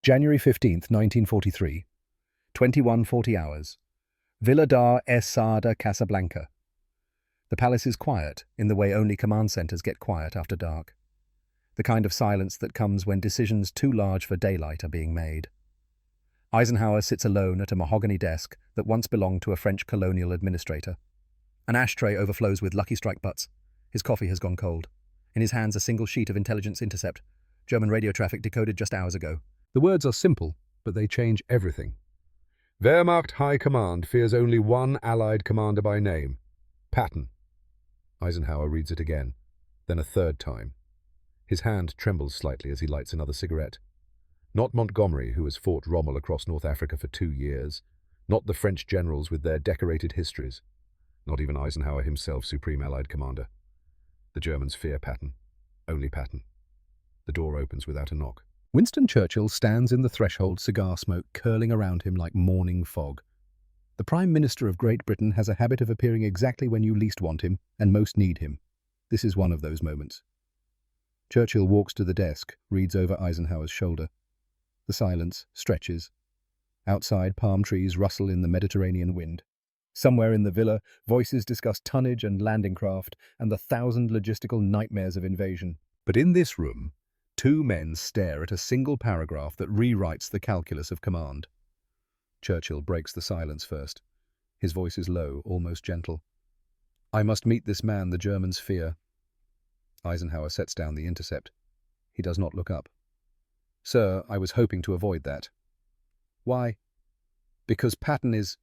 January 15th, 1943. 21:40 hours. Villa dar Esada, Casablanca. The palace is quiet, in the way only command centers get quiet after dark. The kind of silence that comes when decisions too large for daylight are being made. Eisenhower sits alone at a mahogany desk that once belonged to a French colonial administrator. An ashtray overflows with Lucky Strike butts. His coffee has gone cold. In his hands a single sheet of intelligence intercept. German radio traffic decoded just hours ago. The words are simple, but they change everything. Wehrmacht High Command fears only one Allied commander by name, Patton. Eisenhower reads it again, then a third time. His hand trembles slightly as he lights another cigarette. Not Montgomery, who has fought Rommel across North Africa for 2 years. Not the French generals with their decorated histories. Not even Eisenhower himself, Supreme Allied Commander. The Germans fear Patton. Only Patton. The door opens without a knock. Winston Churchill stands in the threshold, cigar smoke curling around him like morning fog. The Prime Minister of Great Britain has a habit of appearing exactly when you least want him and most need him. This is one of those moments. Churchill walks to the desk, reads over Eisenhower's shoulder. The silence stretches. Outside, palm trees rustle in the Mediterranean wind. Somewhere in the villa, voices discuss tonnage and landing craft and the 1,000 logistical nightmares of invasion. But in this room, 2 men stare at a single paragraph that rewrites the calculus of command. Churchill breaks the silence first. His voice is low, almost gentle. "I must meet this man the Germans fear." Eisenhower sets down the intercept. He does not look up. "Sir, I was hoping to avoid that." "Why?" "Because Patton is—"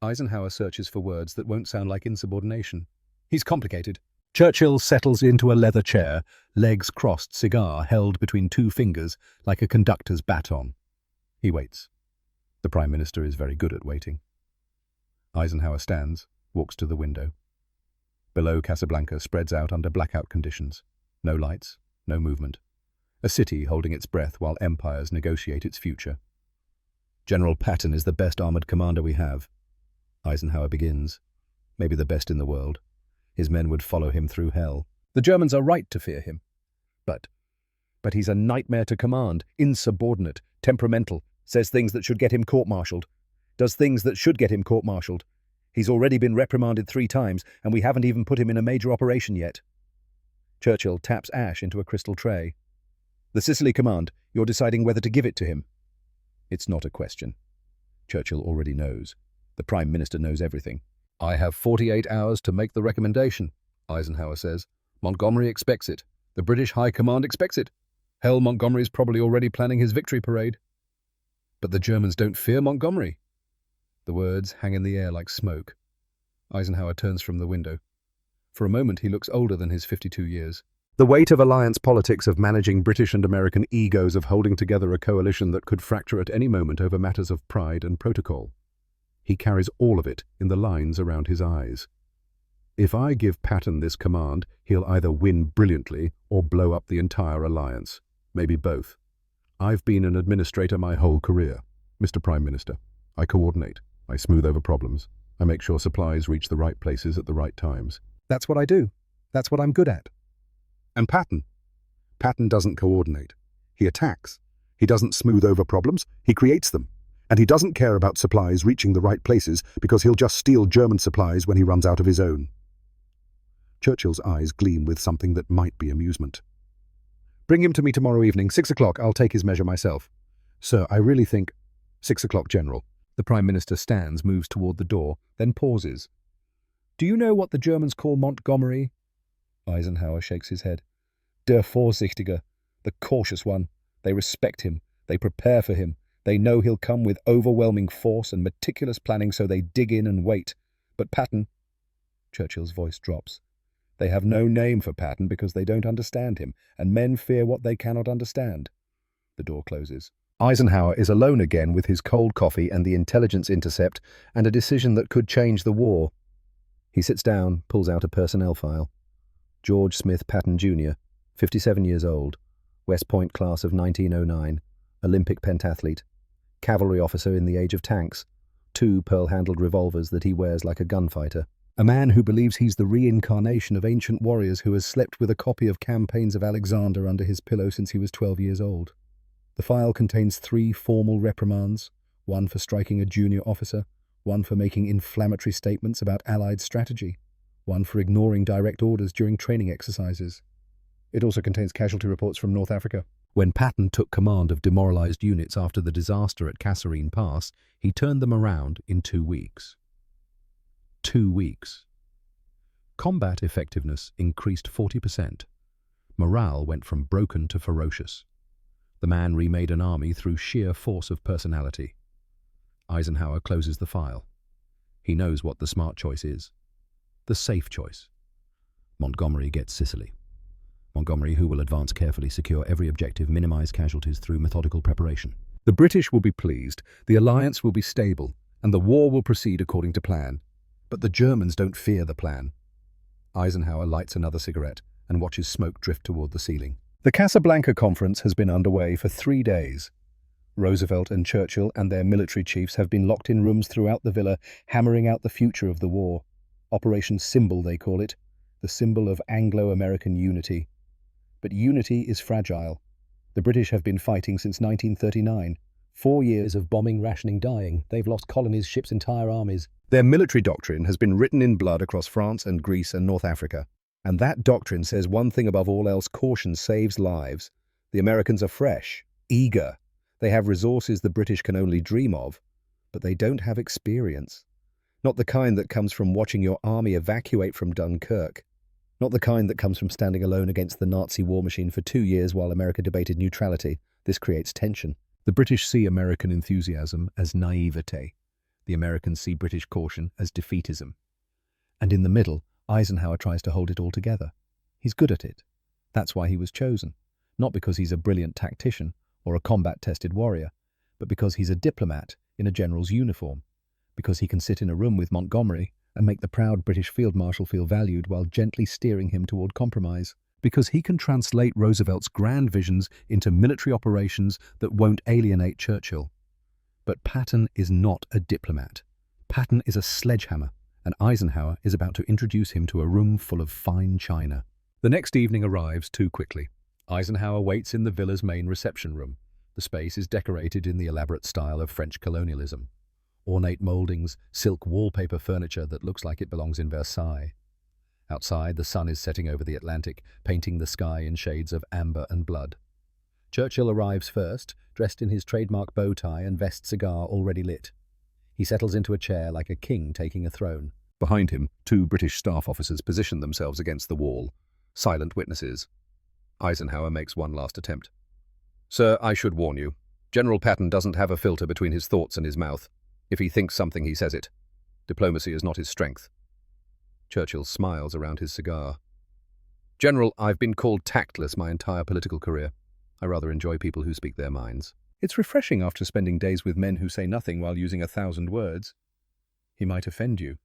Eisenhower searches for words that won't sound like insubordination. "He's complicated." Churchill settles into a leather chair, legs crossed, cigar held between 2 fingers like a conductor's baton. He waits. The Prime Minister is very good at waiting. Eisenhower stands, walks to the window. Below, Casablanca spreads out under blackout conditions. No lights, no movement. A city holding its breath while empires negotiate its future. "General Patton is the best armored commander we have." Eisenhower begins. "Maybe the best in the world. His men would follow him through hell. The Germans are right to fear him. But he's a nightmare to command, insubordinate, temperamental, says things that should get him court-martialed, does things that should get him court-martialed. He's already been reprimanded 3 times, and we haven't even put him in a major operation yet." Churchill taps ash into a crystal tray. "The Sicily Command, you're deciding whether to give it to him." It's not a question. Churchill already knows. The Prime Minister knows everything. "I have 48 hours to make the recommendation," Eisenhower says. "Montgomery expects it. The British High Command expects it. Hell, Montgomery's probably already planning his victory parade." "But the Germans don't fear Montgomery." The words hang in the air like smoke. Eisenhower turns from the window. For a moment he looks older than his 52 years. The weight of alliance politics, of managing British and American egos, of holding together a coalition that could fracture at any moment over matters of pride and protocol. He carries all of it in the lines around his eyes. If I give Patton this command, he'll either win brilliantly or blow up the entire alliance. Maybe both. I've been an administrator my whole career, Mr. Prime Minister. I coordinate. I smooth over problems. I make sure supplies reach the right places at the right times. That's what I do. That's what I'm good at. And Patton? Patton doesn't coordinate. He attacks. He doesn't smooth over problems. He creates them. And he doesn't care about supplies reaching the right places because he'll just steal German supplies when he runs out of his own. Churchill's eyes gleam with something that might be amusement. "Bring him to me tomorrow evening, 6 o'clock. I'll take his measure myself." "Sir, I really think—" "6 o'clock, General." The Prime Minister stands, moves toward the door, then pauses. "Do you know what the Germans call Montgomery?" Eisenhower shakes his head. "Der Vorsichtige, the cautious one. They respect him. They prepare for him. They know he'll come with overwhelming force and meticulous planning, so they dig in and wait. But Patton—" Churchill's voice drops. "They have no name for Patton because they don't understand him, and men fear what they cannot understand." The door closes. Eisenhower is alone again with his cold coffee and the intelligence intercept and a decision that could change the war. He sits down, pulls out a personnel file. George Smith Patton, Jr., 57 years old, West Point class of 1909, Olympic pentathlete, cavalry officer in the age of tanks, 2 pearl-handled revolvers that he wears like a gunfighter. A man who believes he's the reincarnation of ancient warriors who has slept with a copy of Campaigns of Alexander under his pillow since he was 12 years old. The file contains 3 formal reprimands, one for striking a junior officer, one for making inflammatory statements about Allied strategy, one for ignoring direct orders during training exercises. It also contains casualty reports from North Africa. When Patton took command of demoralized units after the disaster at Kasserine Pass, he turned them around in 2 weeks. 2 weeks. Combat effectiveness increased 40%. Morale went from broken to ferocious. The man remade an army through sheer force of personality. Eisenhower closes the file. He knows what the smart choice is. The safe choice. Montgomery gets Sicily. Montgomery, who will advance carefully, secure every objective, minimize casualties through methodical preparation. The British will be pleased, the alliance will be stable, and the war will proceed according to plan. But the Germans don't fear the plan. Eisenhower lights another cigarette and watches smoke drift toward the ceiling. The Casablanca Conference has been underway for 3 days. Roosevelt and Churchill and their military chiefs have been locked in rooms throughout the villa, hammering out the future of the war. Operation Symbol, they call it, the symbol of Anglo-American unity. But unity is fragile. The British have been fighting since 1939. 4 years of bombing, rationing, dying. They've lost colonies, ships, entire armies. Their military doctrine has been written in blood across France and Greece and North Africa. And that doctrine says one thing above all else: caution saves lives. The Americans are fresh, eager. They have resources the British can only dream of, but they don't have experience. Not the kind that comes from watching your army evacuate from Dunkirk. Not the kind that comes from standing alone against the Nazi war machine for 2 years while America debated neutrality. This creates tension. The British see American enthusiasm as naivete. The Americans see British caution as defeatism. And in the middle, Eisenhower tries to hold it all together. He's good at it. That's why he was chosen. Not because he's a brilliant tactician or a combat-tested warrior, but because he's a diplomat in a general's uniform. Because he can sit in a room with Montgomery and make the proud British Field Marshal feel valued while gently steering him toward compromise. Because he can translate Roosevelt's grand visions into military operations that won't alienate Churchill. But Patton is not a diplomat. Patton is a sledgehammer, and Eisenhower is about to introduce him to a room full of fine china. The next evening arrives too quickly. Eisenhower waits in the villa's main reception room. The space is decorated in the elaborate style of French colonialism. Ornate moldings, silk wallpaper furniture that looks like it belongs in Versailles. Outside, the sun is setting over the Atlantic, painting the sky in shades of amber and blood. Churchill arrives first, dressed in his trademark bow tie and vest cigar already lit. He settles into a chair like a king taking a throne. Behind him, 2 British staff officers position themselves against the wall, silent witnesses. Eisenhower makes one last attempt. "Sir, I should warn you. General Patton doesn't have a filter between his thoughts and his mouth. If he thinks something, he says it. Diplomacy is not his strength." Churchill smiles around his cigar. "General, I've been called tactless my entire political career. I rather enjoy people who speak their minds." It's refreshing after spending days with men who say nothing while using 1,000 words. He might offend you.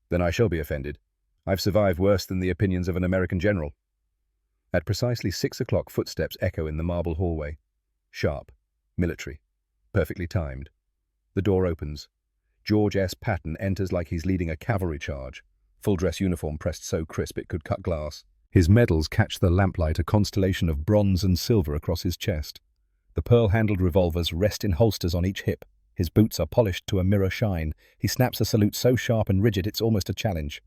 Then I shall be offended. I've survived worse than the opinions of an American general. At precisely 6 o'clock, footsteps echo in the marble hallway. Sharp, military, perfectly timed. The door opens. George S. Patton enters like he's leading a cavalry charge, full-dress uniform pressed so crisp it could cut glass. His medals catch the lamplight, a constellation of bronze and silver across his chest. The pearl-handled revolvers rest in holsters on each hip. His boots are polished to a mirror shine. He snaps a salute so sharp and rigid it's almost a challenge.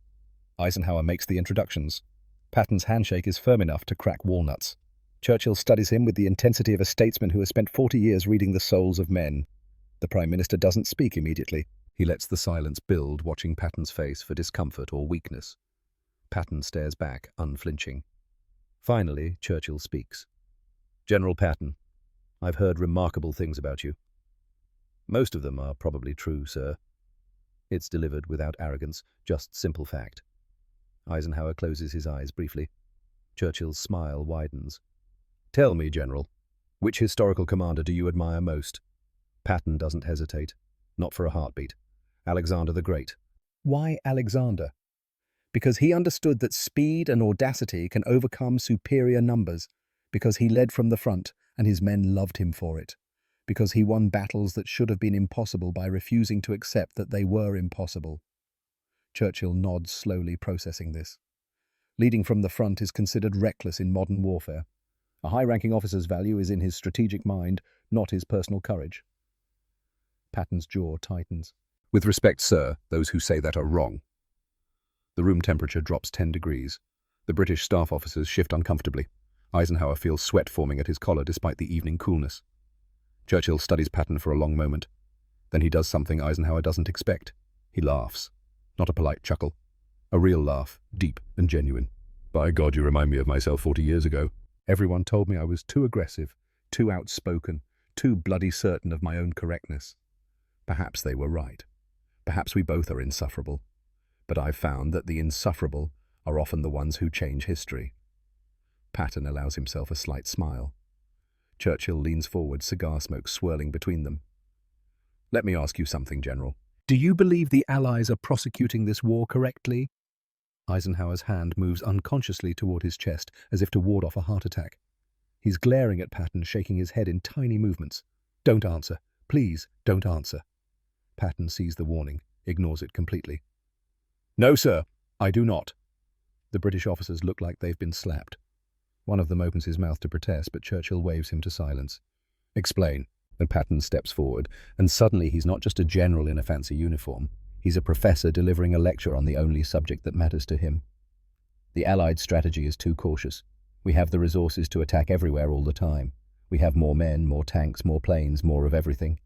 Eisenhower makes the introductions. Patton's handshake is firm enough to crack walnuts. Churchill studies him with the intensity of a statesman who has spent 40 years reading the souls of men. The Prime Minister doesn't speak immediately. He lets the silence build, watching Patton's face for discomfort or weakness. Patton stares back, unflinching. Finally, Churchill speaks. "General Patton, I've heard remarkable things about you. Most of them are probably true, sir." It's delivered without arrogance, just simple fact. Eisenhower closes his eyes briefly. Churchill's smile widens. "Tell me, General, which historical commander do you admire most?" Patton doesn't hesitate. Not for a heartbeat. Alexander the Great. Why Alexander? Because he understood that speed and audacity can overcome superior numbers. Because he led from the front, and his men loved him for it. Because he won battles that should have been impossible by refusing to accept that they were impossible. Churchill nods slowly, processing this. Leading from the front is considered reckless in modern warfare. A high-ranking officer's value is in his strategic mind, not his personal courage. Patton's jaw tightens. With respect, sir, those who say that are wrong. The room temperature drops 10 degrees. The British staff officers shift uncomfortably. Eisenhower feels sweat forming at his collar despite the evening coolness. Churchill studies Patton for a long moment. Then he does something Eisenhower doesn't expect. He laughs. Not a polite chuckle. A real laugh, deep and genuine. By God, you remind me of myself 40 years ago. Everyone told me I was too aggressive, too outspoken, too bloody certain of my own correctness. Perhaps they were right. Perhaps we both are insufferable. But I've found that the insufferable are often the ones who change history. Patton allows himself a slight smile. Churchill leans forward, cigar smoke swirling between them. Let me ask you something, General. Do you believe the Allies are prosecuting this war correctly? Eisenhower's hand moves unconsciously toward his chest, as if to ward off a heart attack. He's glaring at Patton, shaking his head in tiny movements. Don't answer. Please, don't answer. Patton sees the warning, ignores it completely. No, sir, I do not. The British officers look like they've been slapped. One of them opens his mouth to protest, but Churchill waves him to silence. Explain. And Patton steps forward, and suddenly he's not just a general in a fancy uniform. He's a professor delivering a lecture on the only subject that matters to him. The Allied strategy is too cautious. We have the resources to attack everywhere all the time. We have more men, more tanks, more planes, more of everything.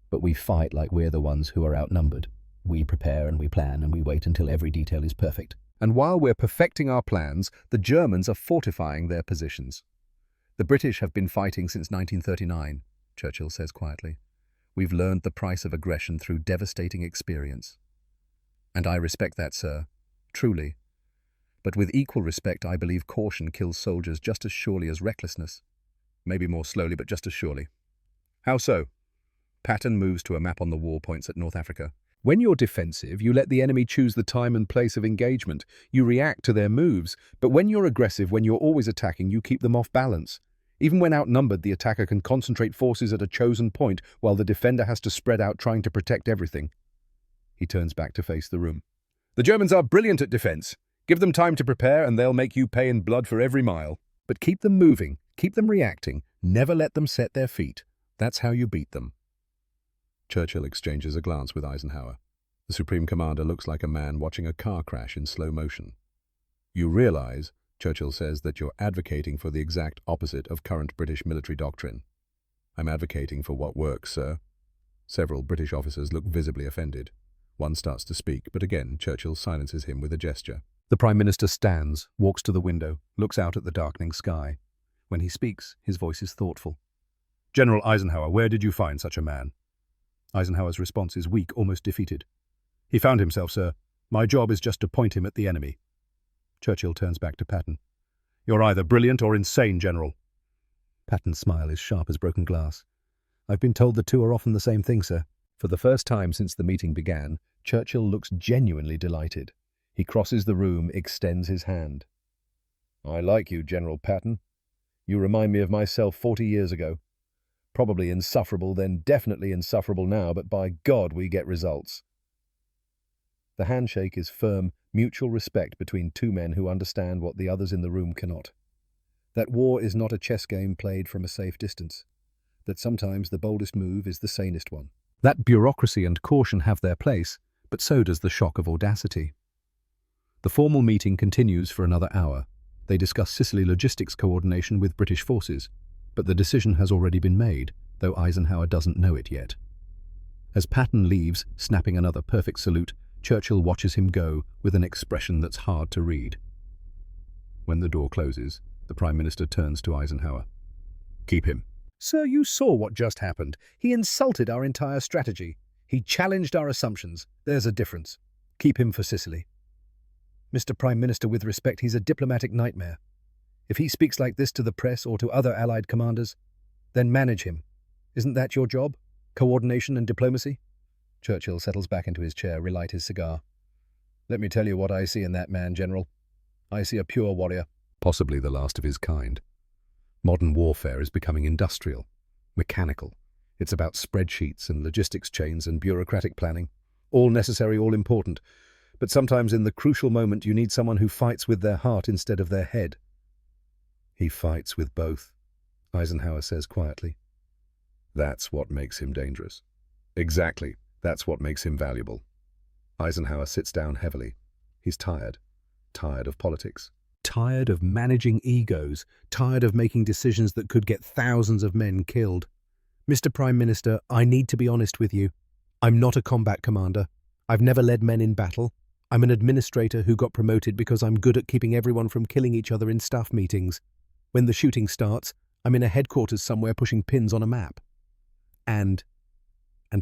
But we fight like we're the ones who are outnumbered. We prepare and we plan and we wait until every detail is perfect. And while we're perfecting our plans, the Germans are fortifying their positions. The British have been fighting since 1939, Churchill says quietly. We've learned the price of aggression through devastating experience. And I respect that, sir. Truly. But with equal respect, I believe caution kills soldiers just as surely as recklessness. Maybe more slowly, but just as surely. How so? Patton moves to a map on the wall, points at North Africa. When you're defensive, you let the enemy choose the time and place of engagement. You react to their moves. But when you're aggressive, when you're always attacking, you keep them off balance. Even when outnumbered, the attacker can concentrate forces at a chosen point, while the defender has to spread out trying to protect everything. He turns back to face the room. The Germans are brilliant at defense. Give them time to prepare and they'll make you pay in blood for every mile. But keep them moving, keep them reacting, never let them set their feet. That's how you beat them. Churchill exchanges a glance with Eisenhower. The Supreme Commander looks like a man watching a car crash in slow motion. You realize, Churchill says, that you're advocating for the exact opposite of current British military doctrine. I'm advocating for what works, sir. Several British officers look visibly offended. One starts to speak, but again Churchill silences him with a gesture. The Prime Minister stands, walks to the window, looks out at the darkening sky. When he speaks, his voice is thoughtful. General Eisenhower, where did you find such a man? Eisenhower's response is weak, almost defeated. He found himself, sir. My job is just to point him at the enemy. Churchill turns back to Patton. You're either brilliant or insane, General. Patton's smile is sharp as broken glass. I've been told the two are often the same thing, sir. For the first time since the meeting began, Churchill looks genuinely delighted. He crosses the room, extends his hand. I like you, General Patton. You remind me of myself 40 years ago. Probably insufferable, then definitely insufferable now, but by God we get results. The handshake is firm, mutual respect between two men who understand what the others in the room cannot. That war is not a chess game played from a safe distance. That sometimes the boldest move is the sanest one. That bureaucracy and caution have their place, but so does the shock of audacity. The formal meeting continues for another hour. They discuss Sicily logistics coordination with British forces, but the decision has already been made, though Eisenhower doesn't know it yet. As Patton leaves, snapping another perfect salute, Churchill watches him go with an expression that's hard to read. When the door closes, the Prime Minister turns to Eisenhower. Keep him. Sir, you saw what just happened. He insulted our entire strategy. He challenged our assumptions. There's a difference. Keep him for Sicily. Mr. Prime Minister, with respect, he's a diplomatic nightmare. If he speaks like this to the press or to other Allied commanders, then manage him. Isn't that your job? Coordination and diplomacy? Churchill settles back into his chair, relight his cigar. Let me tell you what I see in that man, General. I see a pure warrior. Possibly the last of his kind. Modern warfare is becoming industrial, mechanical. It's about spreadsheets and logistics chains and bureaucratic planning. All necessary, all important. But sometimes in the crucial moment you need someone who fights with their heart instead of their head. He fights with both, Eisenhower says quietly. That's what makes him dangerous. Exactly, that's what makes him valuable. Eisenhower sits down heavily. He's tired of politics. Tired of managing egos, tired of making decisions that could get thousands of men killed. Mr. Prime Minister, I need to be honest with you. I'm not a combat commander. I've never led men in battle. I'm an administrator who got promoted because I'm good at keeping everyone from killing each other in staff meetings. When the shooting starts, I'm in a headquarters somewhere pushing pins on a map. And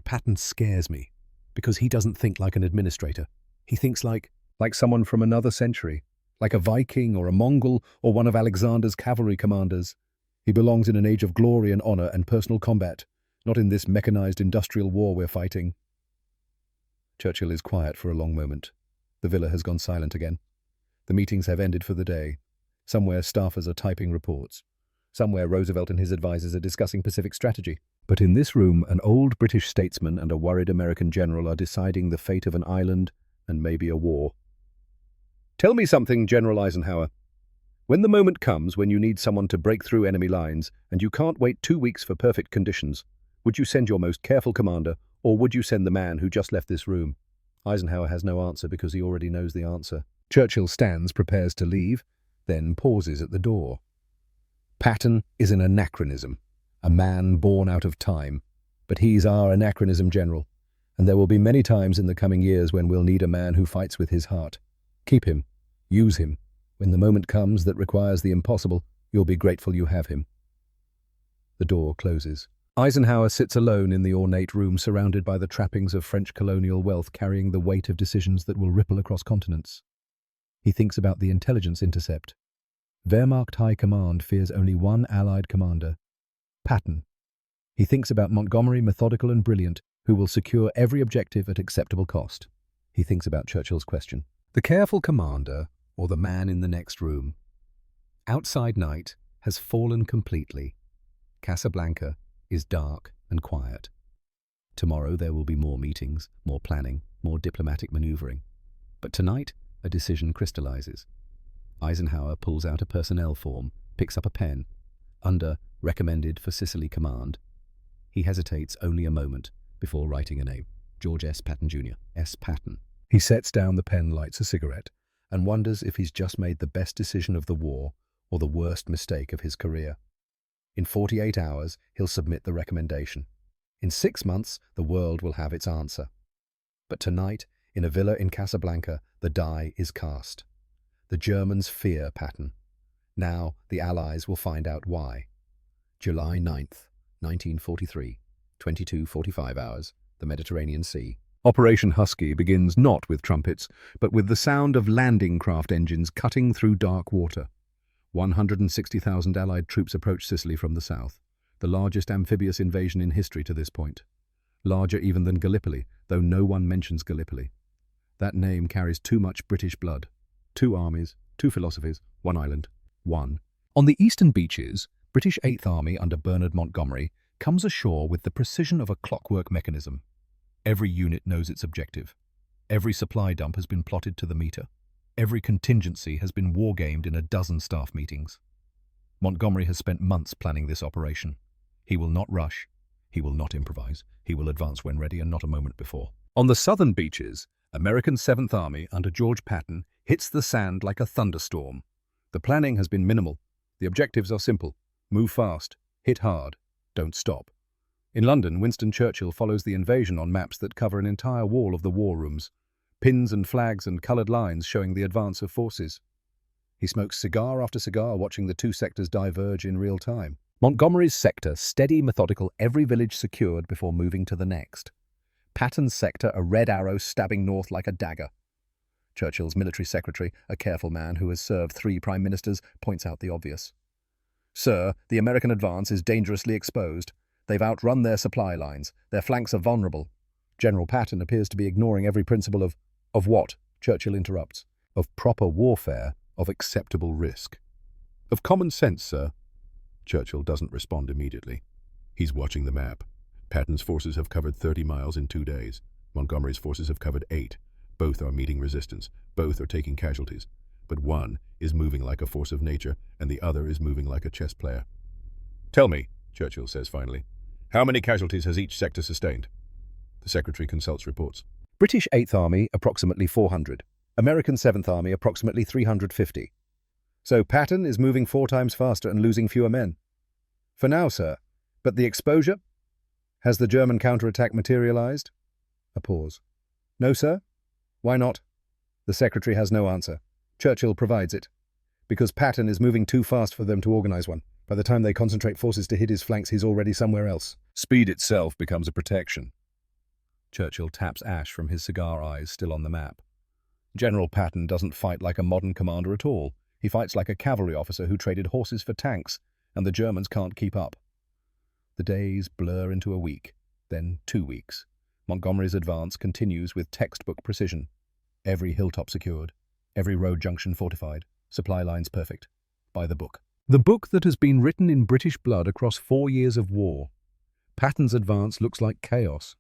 Patton scares me because he doesn't think like an administrator. He thinks like someone from another century, like a Viking or a Mongol or one of Alexander's cavalry commanders. He belongs in an age of glory and honor and personal combat, not in this mechanized industrial war we're fighting. Churchill is quiet for a long moment. The villa has gone silent again. The meetings have ended for the day. Somewhere staffers are typing reports. Somewhere Roosevelt and his advisors are discussing Pacific strategy. But in this room, an old British statesman and a worried American general are deciding the fate of an island and maybe a war. Tell me something, General Eisenhower. When the moment comes when you need someone to break through enemy lines and you can't wait 2 weeks for perfect conditions, would you send your most careful commander or would you send the man who just left this room? Eisenhower has no answer because he already knows the answer. Churchill stands, prepares to leave, then pauses at the door. Patton is an anachronism, a man born out of time, but he's our anachronism general, and there will be many times in the coming years when we'll need a man who fights with his heart. Keep him, use him. When the moment comes that requires the impossible, you'll be grateful you have him. The door closes. Eisenhower sits alone in the ornate room surrounded by the trappings of French colonial wealth carrying the weight of decisions that will ripple across continents. He thinks about the intelligence intercept. Wehrmacht High Command fears only one Allied commander, Patton. He thinks about Montgomery, methodical and brilliant, who will secure every objective at acceptable cost. He thinks about Churchill's question. The careful commander, or the man in the next room. Outside night has fallen completely. Casablanca is dark and quiet. Tomorrow there will be more meetings, more planning, more diplomatic maneuvering. But tonight, a decision crystallizes. Eisenhower pulls out a personnel form, picks up a pen. Under recommended for Sicily command. He hesitates only a moment before writing a name. George S. Patton Jr. S. Patton. He sets down the pen, lights a cigarette, and wonders if he's just made the best decision of the war or the worst mistake of his career. In 48 hours, he'll submit the recommendation. In 6 months, the world will have its answer. But tonight, in a villa in Casablanca, the die is cast. The Germans fear Patton. Now the Allies will find out why. July 9th, 1943, 22:45 hours, the Mediterranean Sea. Operation Husky begins not with trumpets, but with the sound of landing craft engines cutting through dark water. 160,000 Allied troops approach Sicily from the south, the largest amphibious invasion in history to this point. Larger even than Gallipoli, though no one mentions Gallipoli. That name carries too much British blood. 2 armies, 2 philosophies, 1 island, 1. On the eastern beaches, British 8th Army under Bernard Montgomery comes ashore with the precision of a clockwork mechanism. Every unit knows its objective. Every supply dump has been plotted to the meter. Every contingency has been war-gamed in a dozen staff meetings. Montgomery has spent months planning this operation. He will not rush. He will not improvise. He will advance when ready and not a moment before. On the southern beaches, American 7th Army under George Patton hits the sand like a thunderstorm. The planning has been minimal. The objectives are simple. Move fast. Hit hard. Don't stop. In London, Winston Churchill follows the invasion on maps that cover an entire wall of the war rooms. Pins and flags and coloured lines showing the advance of forces. He smokes cigar after cigar watching the 2 sectors diverge in real time. Montgomery's sector, steady, methodical, every village secured before moving to the next. Patton's sector, a red arrow stabbing north like a dagger. Churchill's military secretary, a careful man who has served 3 prime ministers, points out the obvious. Sir, the American advance is dangerously exposed. They've outrun their supply lines. Their flanks are vulnerable. General Patton appears to be ignoring every principle of what? Churchill interrupts. Of proper warfare, of acceptable risk. Of common sense, sir. Churchill doesn't respond immediately. He's watching the map. Patton's forces have covered 30 miles in 2 days. Montgomery's forces have covered 8. Both are meeting resistance. Both are taking casualties. but one is moving like a force of nature, and the other is moving like a chess player. "Tell me," Churchill says finally, "how many casualties has each sector sustained?" The secretary consults reports. British 8th Army, approximately 400. American 7th Army, approximately 350. So Patton is moving 4 times faster and losing fewer men. For now, sir. But the exposure? Has the German counterattack materialized? A pause. No, sir? Why not? The secretary has no answer. Churchill provides it. Because Patton is moving too fast for them to organize one. By the time they concentrate forces to hit his flanks, he's already somewhere else. Speed itself becomes a protection. Churchill taps ash from his cigar eyes still on the map. General Patton doesn't fight like a modern commander at all. He fights like a cavalry officer who traded horses for tanks, and the Germans can't keep up. The days blur into a week, then 2 weeks. Montgomery's advance continues with textbook precision. Every hilltop secured, every road junction fortified, supply lines perfect. By the book. The book that has been written in British blood across 4 years of war. Patton's advance looks like chaos.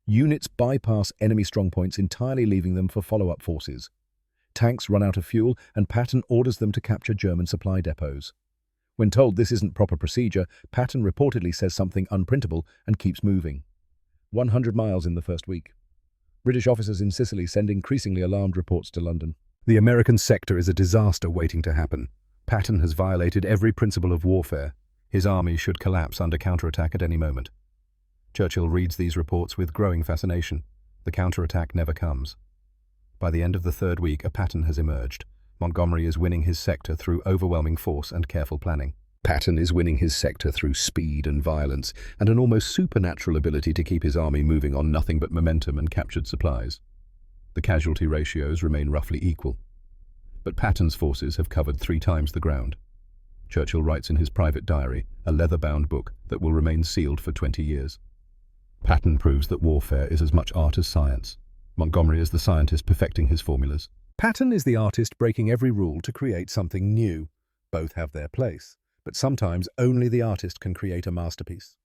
Units bypass enemy strongpoints, entirely leaving them for follow-up forces. Tanks run out of fuel, and Patton orders them to capture German supply depots. When told this isn't proper procedure, Patton reportedly says something unprintable and keeps moving. 100 miles in the first week. British officers in Sicily send increasingly alarmed reports to London. The American sector is a disaster waiting to happen. Patton has violated every principle of warfare. His army should collapse under counterattack at any moment. Churchill reads these reports with growing fascination. The counterattack never comes. By the end of the 3rd week, a pattern has emerged. Montgomery is winning his sector through overwhelming force and careful planning. Patton is winning his sector through speed and violence, and an almost supernatural ability to keep his army moving on nothing but momentum and captured supplies. The casualty ratios remain roughly equal. But Patton's forces have covered 3 times the ground. Churchill writes in his private diary, a leather-bound book that will remain sealed for 20 years. Patton proves that warfare is as much art as science. Montgomery is the scientist perfecting his formulas. Patton is the artist breaking every rule to create something new. Both have their place, but sometimes only the artist can create a masterpiece.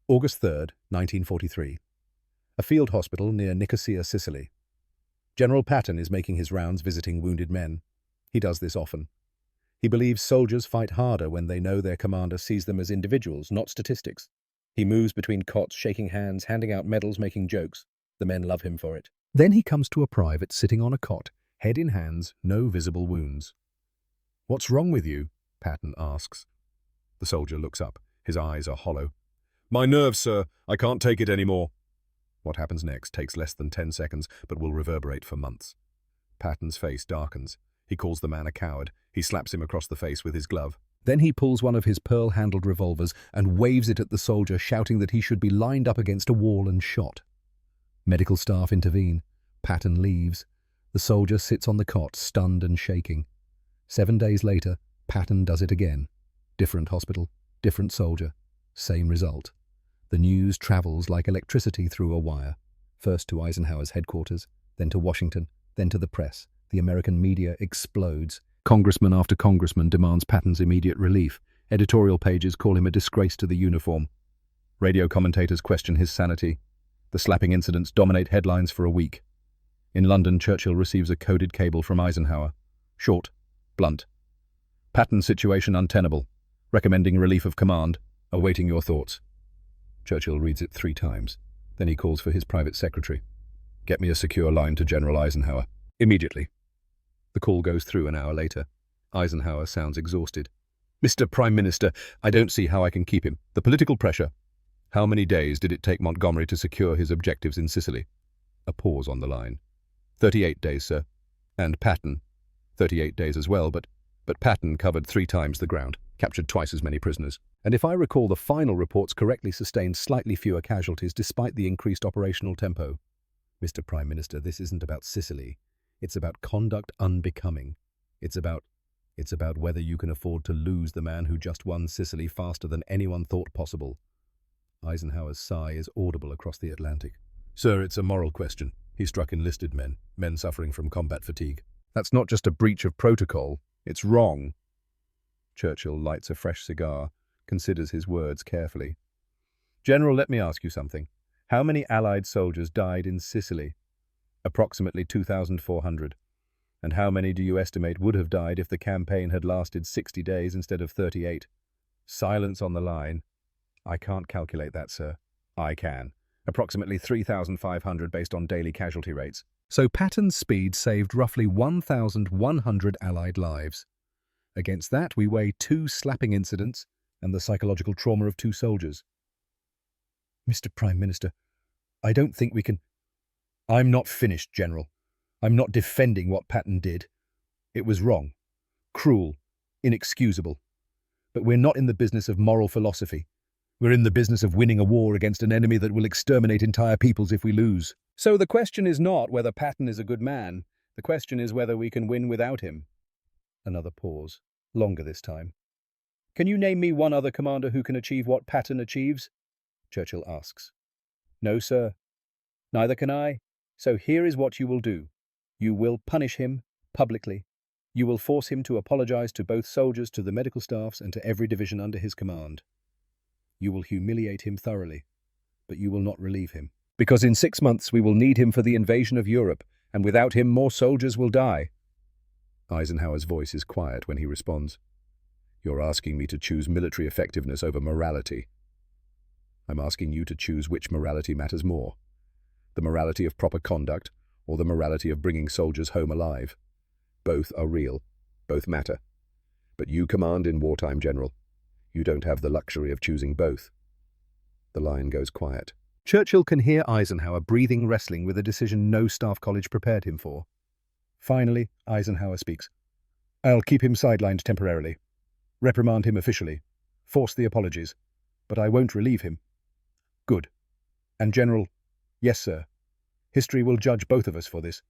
August 3rd, 1943. A field hospital near Nicosia, Sicily. General Patton is making his rounds visiting wounded men. He does this often. He believes soldiers fight harder when they know their commander sees them as individuals, not statistics. He moves between cots, shaking hands, handing out medals, making jokes. The men love him for it. Then he comes to a private sitting on a cot, head in hands, no visible wounds. "What's wrong with you?" Patton asks. The soldier looks up. His eyes are hollow. "My nerves, sir. I can't take it anymore." What happens next takes less than 10 seconds, but will reverberate for months. Patton's face darkens. He calls the man a coward. He slaps him across the face with his glove. Then he pulls one of his pearl-handled revolvers and waves it at the soldier, shouting that he should be lined up against a wall and shot. Medical staff intervene. Patton leaves. The soldier sits on the cot, stunned and shaking. 7 days later, Patton does it again. Different hospital, different soldier, same result. The news travels like electricity through a wire. First to Eisenhower's headquarters, then to Washington, then to the press. The American media explodes. Congressman after congressman demands Patton's immediate relief. Editorial pages call him a disgrace to the uniform. Radio commentators question his sanity. The slapping incidents dominate headlines for a week. In London, Churchill receives a coded cable from Eisenhower. Short, blunt. Patton's situation untenable. Recommending relief of command. Awaiting your thoughts. Churchill reads it 3 times. Then he calls for his private secretary. "Get me a secure line to General Eisenhower. Immediately." The call goes through an hour later. Eisenhower sounds exhausted. "Mr. Prime Minister, I don't see how I can keep him. The political pressure." "How many days did it take Montgomery to secure his objectives in Sicily?" A pause on the line. 38 days, sir. And Patton? 38 days as well, but Patton covered 3 times the ground, captured twice as many prisoners. And if I recall, the final reports correctly sustained slightly fewer casualties despite the increased operational tempo. Mr. Prime Minister, this isn't about Sicily. It's about conduct unbecoming. It's about whether you can afford to lose the man who just won Sicily faster than anyone thought possible. Eisenhower's sigh is audible across the Atlantic. "Sir, it's a moral question. He struck enlisted men suffering from combat fatigue. That's not just a breach of protocol. It's wrong." Churchill lights a fresh cigar, considers his words carefully. "General, let me ask you something. How many Allied soldiers died in Sicily?" "Approximately 2,400. And how many do you estimate would have died if the campaign had lasted 60 days instead of 38? Silence on the line. I can't calculate that, sir. I can. Approximately 3,500 based on daily casualty rates. So Patton's speed saved roughly 1,100 Allied lives. Against that, we weigh 2 slapping incidents and the psychological trauma of 2 soldiers. Mr. Prime Minister, I don't think we can... I'm not finished, General. I'm not defending what Patton did. It was wrong, cruel, inexcusable. But we're not in the business of moral philosophy. We're in the business of winning a war against an enemy that will exterminate entire peoples if we lose. So the question is not whether Patton is a good man. The question is whether we can win without him. Another pause, longer this time. Can you name me one other commander who can achieve what Patton achieves? Churchill asks. No, sir. Neither can I. So here is what you will do. You will punish him publicly. You will force him to apologize to both soldiers, to the medical staffs, and to every division under his command. You will humiliate him thoroughly, but you will not relieve him. Because in 6 months we will need him for the invasion of Europe, and without him more soldiers will die. Eisenhower's voice is quiet when he responds. You're asking me to choose military effectiveness over morality. I'm asking you to choose which morality matters more. The morality of proper conduct, or the morality of bringing soldiers home alive. Both are real. Both matter. But you command in wartime, General. You don't have the luxury of choosing both. The line goes quiet. Churchill can hear Eisenhower breathing, wrestling with a decision no staff college prepared him for. Finally, Eisenhower speaks. I'll keep him sidelined temporarily. Reprimand him officially. Force the apologies. But I won't relieve him. Good. And General, yes, sir. History will judge both of us for this.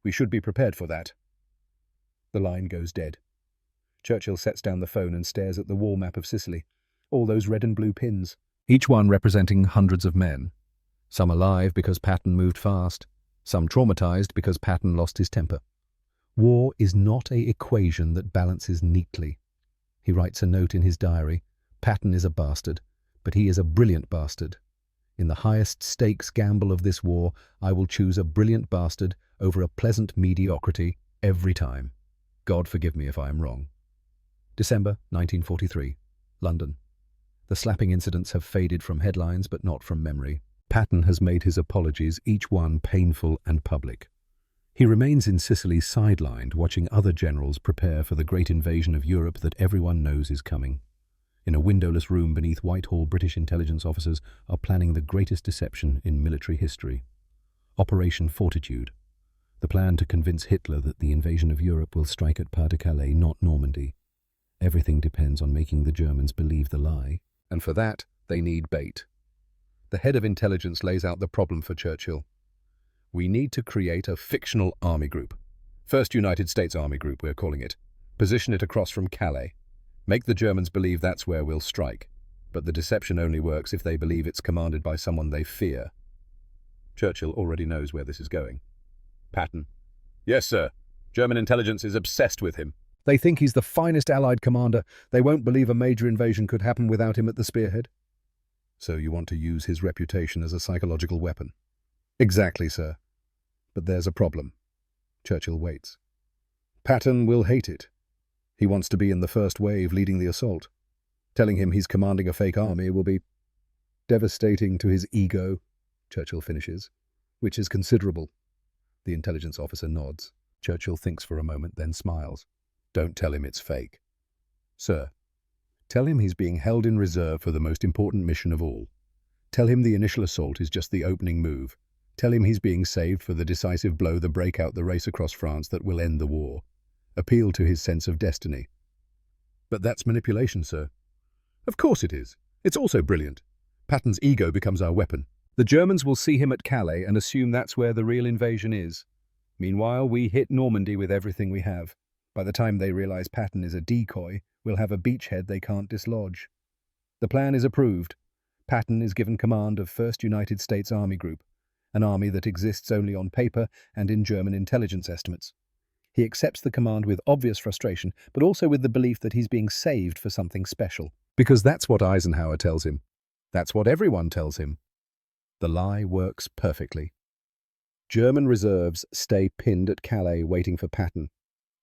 We should be prepared for that. The line goes dead. Churchill sets down the phone and stares at the wall map of Sicily. All those red and blue pins, each one representing hundreds of men. Some alive because Patton moved fast, some traumatized because Patton lost his temper. War is not an equation that balances neatly. He writes a note in his diary. Patton is a bastard, but he is a brilliant bastard. In the highest stakes gamble of this war, I will choose a brilliant bastard over a pleasant mediocrity every time. God forgive me if I am wrong. December 1943, London. The slapping incidents have faded from headlines but not from memory. Patton has made his apologies, each one painful and public. He remains in Sicily sidelined, watching other generals prepare for the great invasion of Europe that everyone knows is coming. In a windowless room beneath Whitehall, British intelligence officers are planning the greatest deception in military history. Operation Fortitude. The plan to convince Hitler that the invasion of Europe will strike at Pas-de-Calais, not Normandy. Everything depends on making the Germans believe the lie, and for that they need bait. The head of intelligence lays out the problem for Churchill. We need to create a fictional army group. First United States Army Group, we're calling it. Position it across from Calais. Make the Germans believe that's where we'll strike. But the deception only works if they believe it's commanded by someone they fear. Churchill already knows where this is going. Patton. Yes, sir. German intelligence is obsessed with him. They think he's the finest Allied commander. They won't believe a major invasion could happen without him at the spearhead. So you want to use his reputation as a psychological weapon? Exactly, sir. But there's a problem. Churchill waits. Patton will hate it. He wants to be in the first wave leading the assault. Telling him he's commanding a fake army will be devastating to his ego, Churchill finishes, which is considerable. The intelligence officer nods. Churchill thinks for a moment, then smiles. Don't tell him it's fake. Sir, tell him he's being held in reserve for the most important mission of all. Tell him the initial assault is just the opening move. Tell him he's being saved for the decisive blow, the breakout, the race across France that will end the war. Appeal to his sense of destiny. But that's manipulation, sir. Of course it is. It's also brilliant. Patton's ego becomes our weapon. The Germans will see him at Calais and assume that's where the real invasion is. Meanwhile, we hit Normandy with everything we have. By the time they realize Patton is a decoy, we'll have a beachhead they can't dislodge. The plan is approved. Patton is given command of 1st United States Army Group, an army that exists only on paper and in German intelligence estimates. He accepts the command with obvious frustration, but also with the belief that he's being saved for something special. Because that's what Eisenhower tells him. That's what everyone tells him. The lie works perfectly. German reserves stay pinned at Calais waiting for Patton.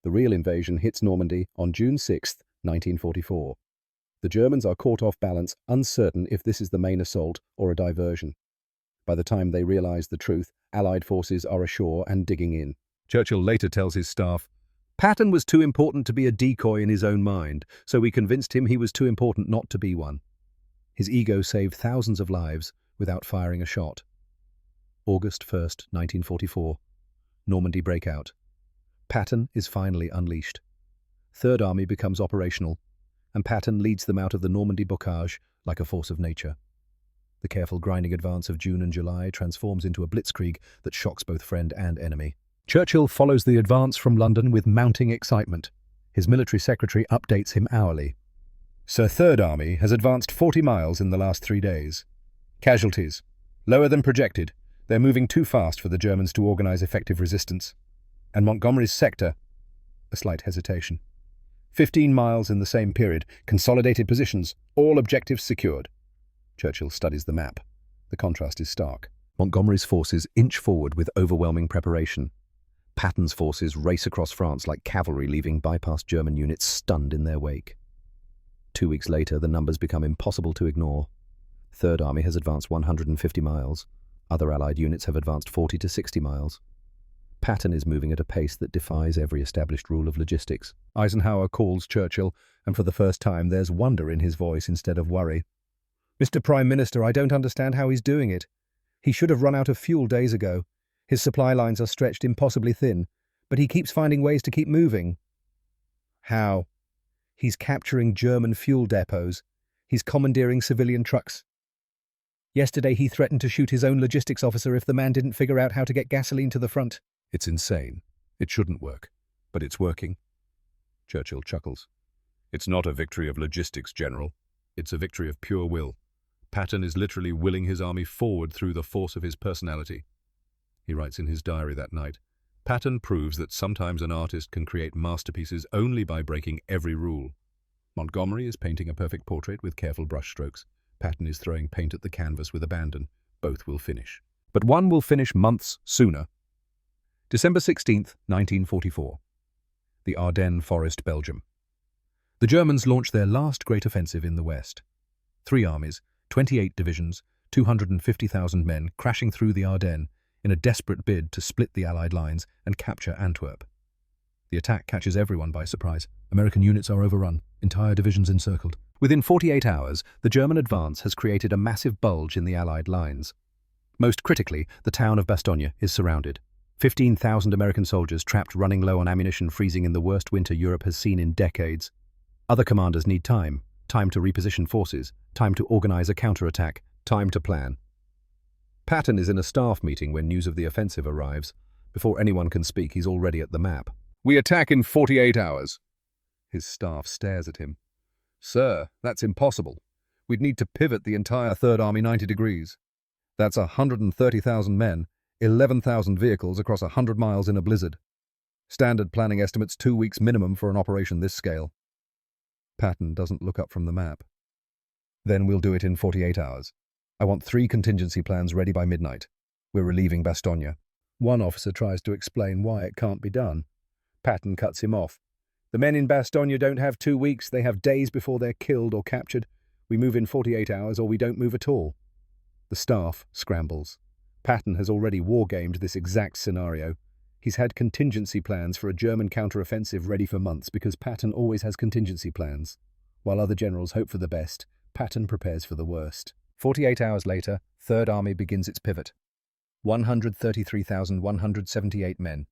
The real invasion hits Normandy on June 6, 1944. The Germans are caught off balance, uncertain if this is the main assault or a diversion. By the time they realize the truth, Allied forces are ashore and digging in. Churchill later tells his staff, Patton was too important to be a decoy in his own mind, so we convinced him he was too important not to be one. His ego saved thousands of lives without firing a shot. August 1st, 1944. Normandy breakout. Patton is finally unleashed. Third Army becomes operational, and Patton leads them out of the Normandy bocage like a force of nature. The careful grinding advance of June and July transforms into a blitzkrieg that shocks both friend and enemy. Churchill follows the advance from London with mounting excitement. His military secretary updates him hourly. Sir, Third Army has advanced 40 miles in the last 3 days. Casualties. Lower than projected. They're moving too fast for the Germans to organize effective resistance. And Montgomery's sector. A slight hesitation. 15 miles in the same period. Consolidated positions. All objectives secured. Churchill studies the map. The contrast is stark. Montgomery's forces inch forward with overwhelming preparation. Patton's forces race across France like cavalry, leaving bypassed German units stunned in their wake. 2 weeks later, the numbers become impossible to ignore. Third Army has advanced 150 miles. Other Allied units have advanced 40 to 60 miles. Patton is moving at a pace that defies every established rule of logistics. Eisenhower calls Churchill, and for the first time there's wonder in his voice instead of worry. Mr. Prime Minister, I don't understand how he's doing it. He should have run out of fuel days ago. His supply lines are stretched impossibly thin, but he keeps finding ways to keep moving. How? He's capturing German fuel depots. He's commandeering civilian trucks. Yesterday he threatened to shoot his own logistics officer if the man didn't figure out how to get gasoline to the front. It's insane. It shouldn't work. But it's working. Churchill chuckles. It's not a victory of logistics, General. It's a victory of pure will. Patton is literally willing his army forward through the force of his personality. He writes in his diary that night, Patton proves that sometimes an artist can create masterpieces only by breaking every rule. Montgomery is painting a perfect portrait with careful brushstrokes. Patton is throwing paint at the canvas with abandon. Both will finish. But one will finish months sooner. December 16th, 1944. The Ardennes Forest, Belgium. The Germans launched their last great offensive in the West. 3 armies, 28 divisions, 250,000 men crashing through the Ardennes in a desperate bid to split the Allied lines and capture Antwerp. The attack catches everyone by surprise. American units are overrun, entire divisions encircled. Within 48 hours, the German advance has created a massive bulge in the Allied lines. Most critically, the town of Bastogne is surrounded. 15,000 American soldiers trapped running low on ammunition, freezing in the worst winter Europe has seen in decades. Other commanders need time to reposition forces, time to organize a counterattack, time to plan. Patton is in a staff meeting when news of the offensive arrives. Before anyone can speak, he's already at the map. We attack in 48 hours. His staff stares at him. Sir, that's impossible. We'd need to pivot the entire Third Army 90 degrees. That's 130,000 men, 11,000 vehicles across 100 miles in a blizzard. Standard planning estimates 2 weeks minimum for an operation this scale. Patton doesn't look up from the map. Then we'll do it in 48 hours. I want 3 contingency plans ready by midnight. We're relieving Bastogne. One officer tries to explain why it can't be done. Patton cuts him off. The men in Bastogne don't have 2 weeks, they have days before they're killed or captured. We move in 48 hours or we don't move at all. The staff scrambles. Patton has already wargamed this exact scenario. He's had contingency plans for a German counteroffensive ready for months because Patton always has contingency plans. While other generals hope for the best, Patton prepares for the worst. 48 hours later, Third Army begins its pivot. 133,178 men,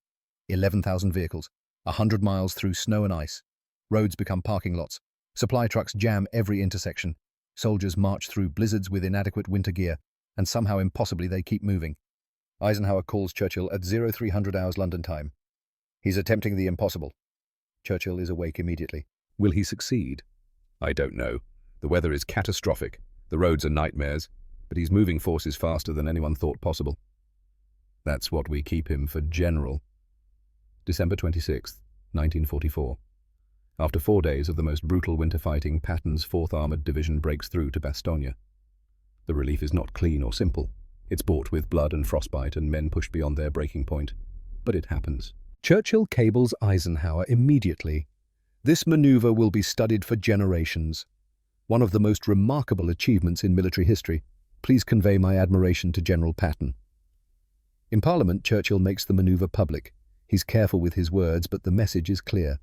11,000 vehicles, 100 miles through snow and ice. Roads become parking lots. Supply trucks jam every intersection. Soldiers march through blizzards with inadequate winter gear, and somehow impossibly they keep moving. Eisenhower calls Churchill at 0300 hours London time. He's attempting the impossible. Churchill is awake immediately. Will he succeed? I don't know. The weather is catastrophic. The roads are nightmares, but he's moving forces faster than anyone thought possible. That's what we keep him for, General. December 26th, 1944. After 4 days of the most brutal winter fighting, Patton's 4th Armoured Division breaks through to Bastogne. The relief is not clean or simple. It's bought with blood and frostbite and men pushed beyond their breaking point. But it happens. Churchill cables Eisenhower immediately. This maneuver will be studied for generations. One of the most remarkable achievements in military history. Please convey my admiration to General Patton. In Parliament, Churchill makes the maneuver public. He's careful with his words, but the message is clear.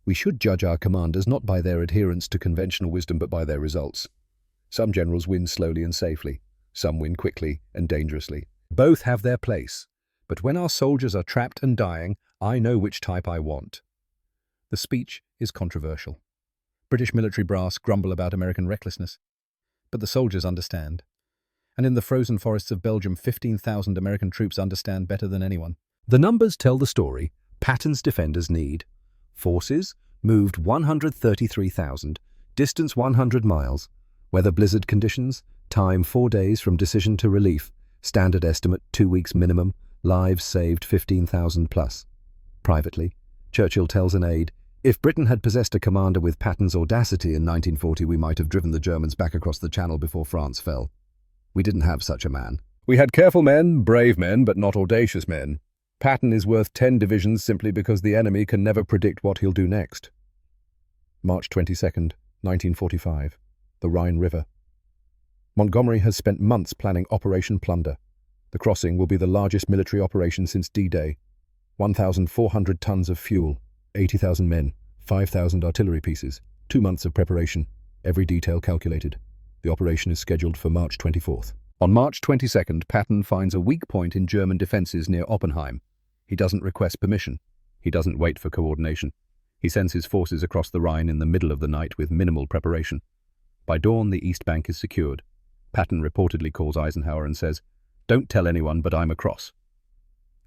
We should judge our commanders not by their adherence to conventional wisdom, but by their results. Some generals win slowly and safely. Some win quickly and dangerously. Both have their place. But when our soldiers are trapped and dying, I know which type I want. The speech is controversial. British military brass grumble about American recklessness. But the soldiers understand. And in the frozen forests of Belgium, 15,000 American troops understand better than anyone. The numbers tell the story Patton's defenders need. Forces moved 133,000, distance 100 miles, weather blizzard conditions, time 4 days from decision to relief, standard estimate 2 weeks minimum, lives saved 15,000 plus. Privately, Churchill tells an aide, if Britain had possessed a commander with Patton's audacity in 1940, we might have driven the Germans back across the Channel before France fell. We didn't have such a man. We had careful men, brave men, but not audacious men. Patton is worth 10 divisions simply because the enemy can never predict what he'll do next. March 22nd, 1945. The Rhine River. Montgomery has spent months planning Operation Plunder. The crossing will be the largest military operation since D-Day. 1,400 tons of fuel, 80,000 men, 5,000 artillery pieces, 2 months of preparation, every detail calculated. The operation is scheduled for March 24th. On March 22nd, Patton finds a weak point in German defences near Oppenheim. He doesn't request permission. He doesn't wait for coordination. He sends his forces across the Rhine in the middle of the night with minimal preparation. By dawn, the east bank is secured. Patton reportedly calls Eisenhower and says, "Don't tell anyone, but I'm across."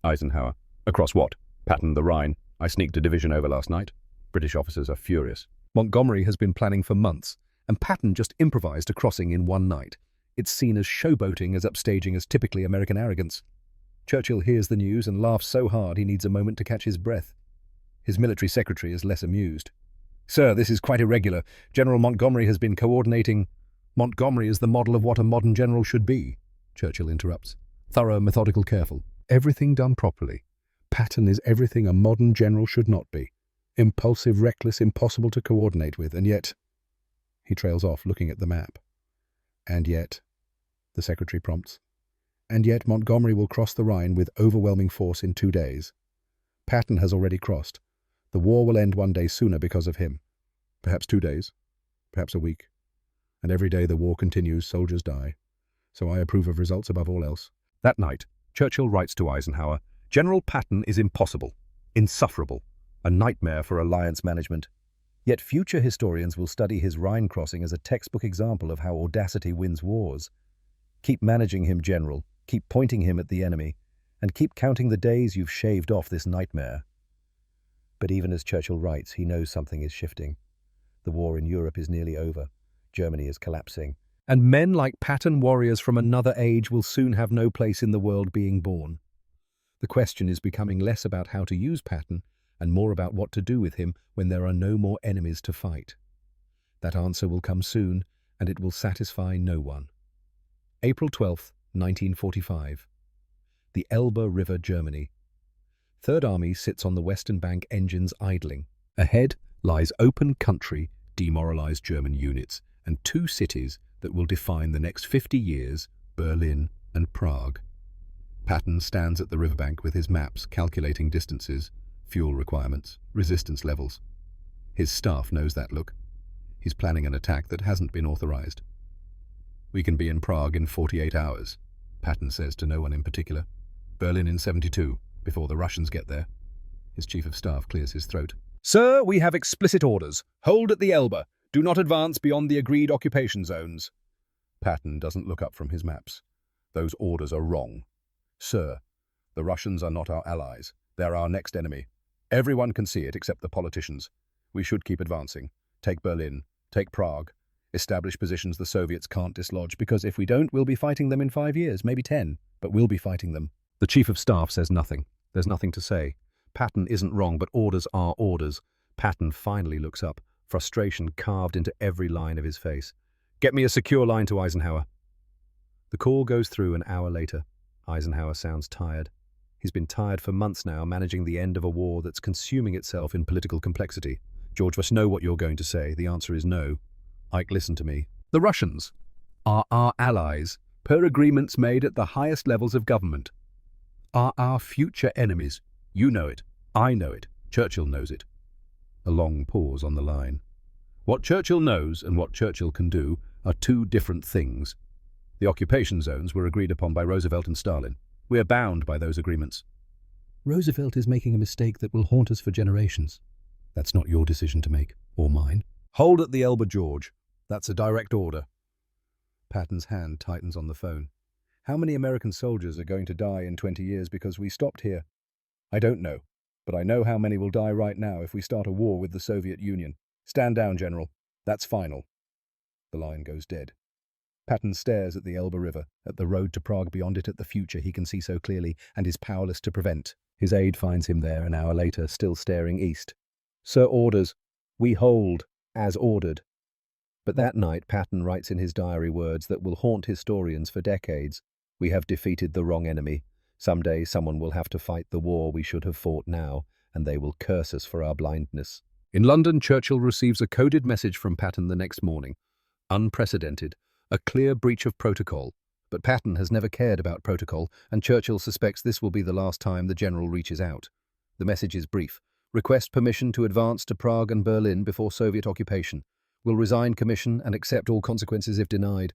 Eisenhower, "Across what?" Patton, "The Rhine. I sneaked a division over last night." British officers are furious. Montgomery has been planning for months, and Patton just improvised a crossing in one night. It's seen as showboating, as upstaging as typically American arrogance. Churchill hears the news and laughs so hard he needs a moment to catch his breath. His military secretary is less amused. "Sir, this is quite irregular. General Montgomery has been coordinating." "Montgomery is the model of what a modern general should be," Churchill interrupts. "Thorough, methodical, careful. Everything done properly. Patton is everything a modern general should not be. Impulsive, reckless, impossible to coordinate with, and yet—" He trails off, looking at the map. "And yet," the secretary prompts, "and yet Montgomery will cross the Rhine with overwhelming force in 2 days. Patton has already crossed. The war will end 1 day sooner because of him. Perhaps 2 days, perhaps a week. And every day the war continues, soldiers die. So I approve of results above all else." That night, Churchill writes to Eisenhower, "General Patton is impossible, insufferable, a nightmare for alliance management. Yet future historians will study his Rhine crossing as a textbook example of how audacity wins wars. Keep managing him, General. Keep pointing him at the enemy. And keep counting the days you've shaved off this nightmare." But even as Churchill writes, he knows something is shifting. The war in Europe is nearly over. Germany is collapsing. And men like Patton, warriors from another age, will soon have no place in the world being born. The question is becoming less about how to use Patton and more about what to do with him when there are no more enemies to fight. That answer will come soon, and it will satisfy no one. April 12th, 1945. The Elbe River, Germany. Third Army sits on the western bank, engines idling. Ahead lies open country, demoralized German units, and 2 cities that will define the next 50 years, Berlin and Prague. Patton stands at the riverbank with his maps calculating distances, fuel requirements, resistance levels. His staff knows that look. He's planning an attack that hasn't been authorized. "We can be in Prague in 48 hours, Patton says to no one in particular. "Berlin in 72, before the Russians get there." His chief of staff clears his throat. "Sir, we have explicit orders. Hold at the Elbe. Do not advance beyond the agreed occupation zones." Patton doesn't look up from his maps. "Those orders are wrong. Sir, the Russians are not our allies. They're our next enemy. Everyone can see it except the politicians. We should keep advancing. Take Berlin. Take Prague. Establish positions the Soviets can't dislodge, because if we don't, we'll be fighting them in 5 years, maybe 10, but we'll be fighting them." The chief of staff says nothing. There's nothing to say. Patton isn't wrong, but orders are orders. Patton finally looks up, frustration carved into every line of his face. "Get me a secure line to Eisenhower." The call goes through an hour later. Eisenhower sounds tired. He's been tired for months now, managing the end of a war that's consuming itself in political complexity. George must know what you're going to say. The answer is no. Ike, listen to me. The Russians are our allies, per agreements made at the highest levels of government. Are our future enemies. You know it. I know it. Churchill knows it. A long pause on the line. What Churchill knows and what Churchill can do are two different things. The occupation zones were agreed upon by Roosevelt and Stalin. We are bound by those agreements. Roosevelt is making a mistake that will haunt us for generations. That's not your decision to make, or mine. Hold at the Elba, George. That's a direct order. Patton's hand tightens on the phone. How many American soldiers are going to die in 20 years because we stopped here? I don't know, but I know how many will die right now if we start a war with the Soviet Union. Stand down, General. That's final. The line goes dead. Patton stares at the Elbe River, at the road to Prague beyond it, at the future he can see so clearly and is powerless to prevent. His aide finds him there an hour later, still staring east. Sir, orders. We hold, as ordered. But that night Patton writes in his diary words that will haunt historians for decades. We have defeated the wrong enemy. Someday someone will have to fight the war we should have fought now, and they will curse us for our blindness. In London, Churchill receives a coded message from Patton the next morning. Unprecedented. A clear breach of protocol. But Patton has never cared about protocol, and Churchill suspects this will be the last time the general reaches out. The message is brief. Request permission to advance to Prague and Berlin before Soviet occupation. Will resign commission and accept all consequences if denied.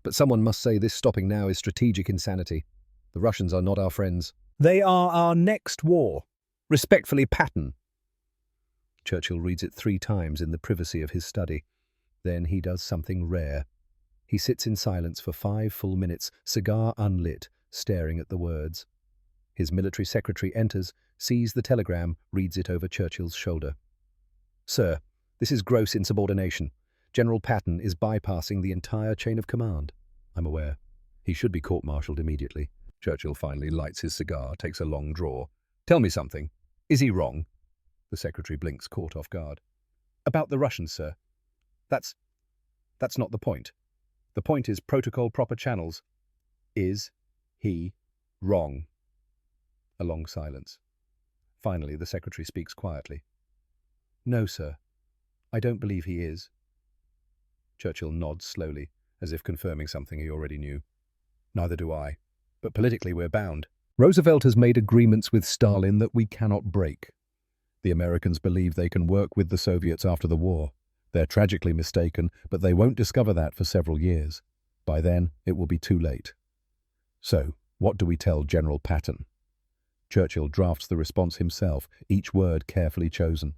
But someone must say this stopping now is strategic insanity. The Russians are not our friends. They are our next war. Respectfully, Patton. Churchill reads it 3 times in the privacy of his study. Then he does something rare. He sits in silence for 5 full minutes, cigar unlit, staring at the words. His military secretary enters, sees the telegram, reads it over Churchill's shoulder. Sir, this is gross insubordination. General Patton is bypassing the entire chain of command. I'm aware. He should be court-martialed immediately. Churchill finally lights his cigar, takes a long draw. Tell me something. Is he wrong? The secretary blinks, caught off guard. About the Russians, sir. That's not the point. The point is protocol, proper channels. Is he wrong? A long silence. Finally, the secretary speaks quietly. No, sir. I don't believe he is. Churchill nods slowly, as if confirming something he already knew. Neither do I. But politically we're bound. Roosevelt has made agreements with Stalin that we cannot break. The Americans believe they can work with the Soviets after the war. They're tragically mistaken, but they won't discover that for several years. By then, it will be too late. So, what do we tell General Patton? Churchill drafts the response himself, each word carefully chosen.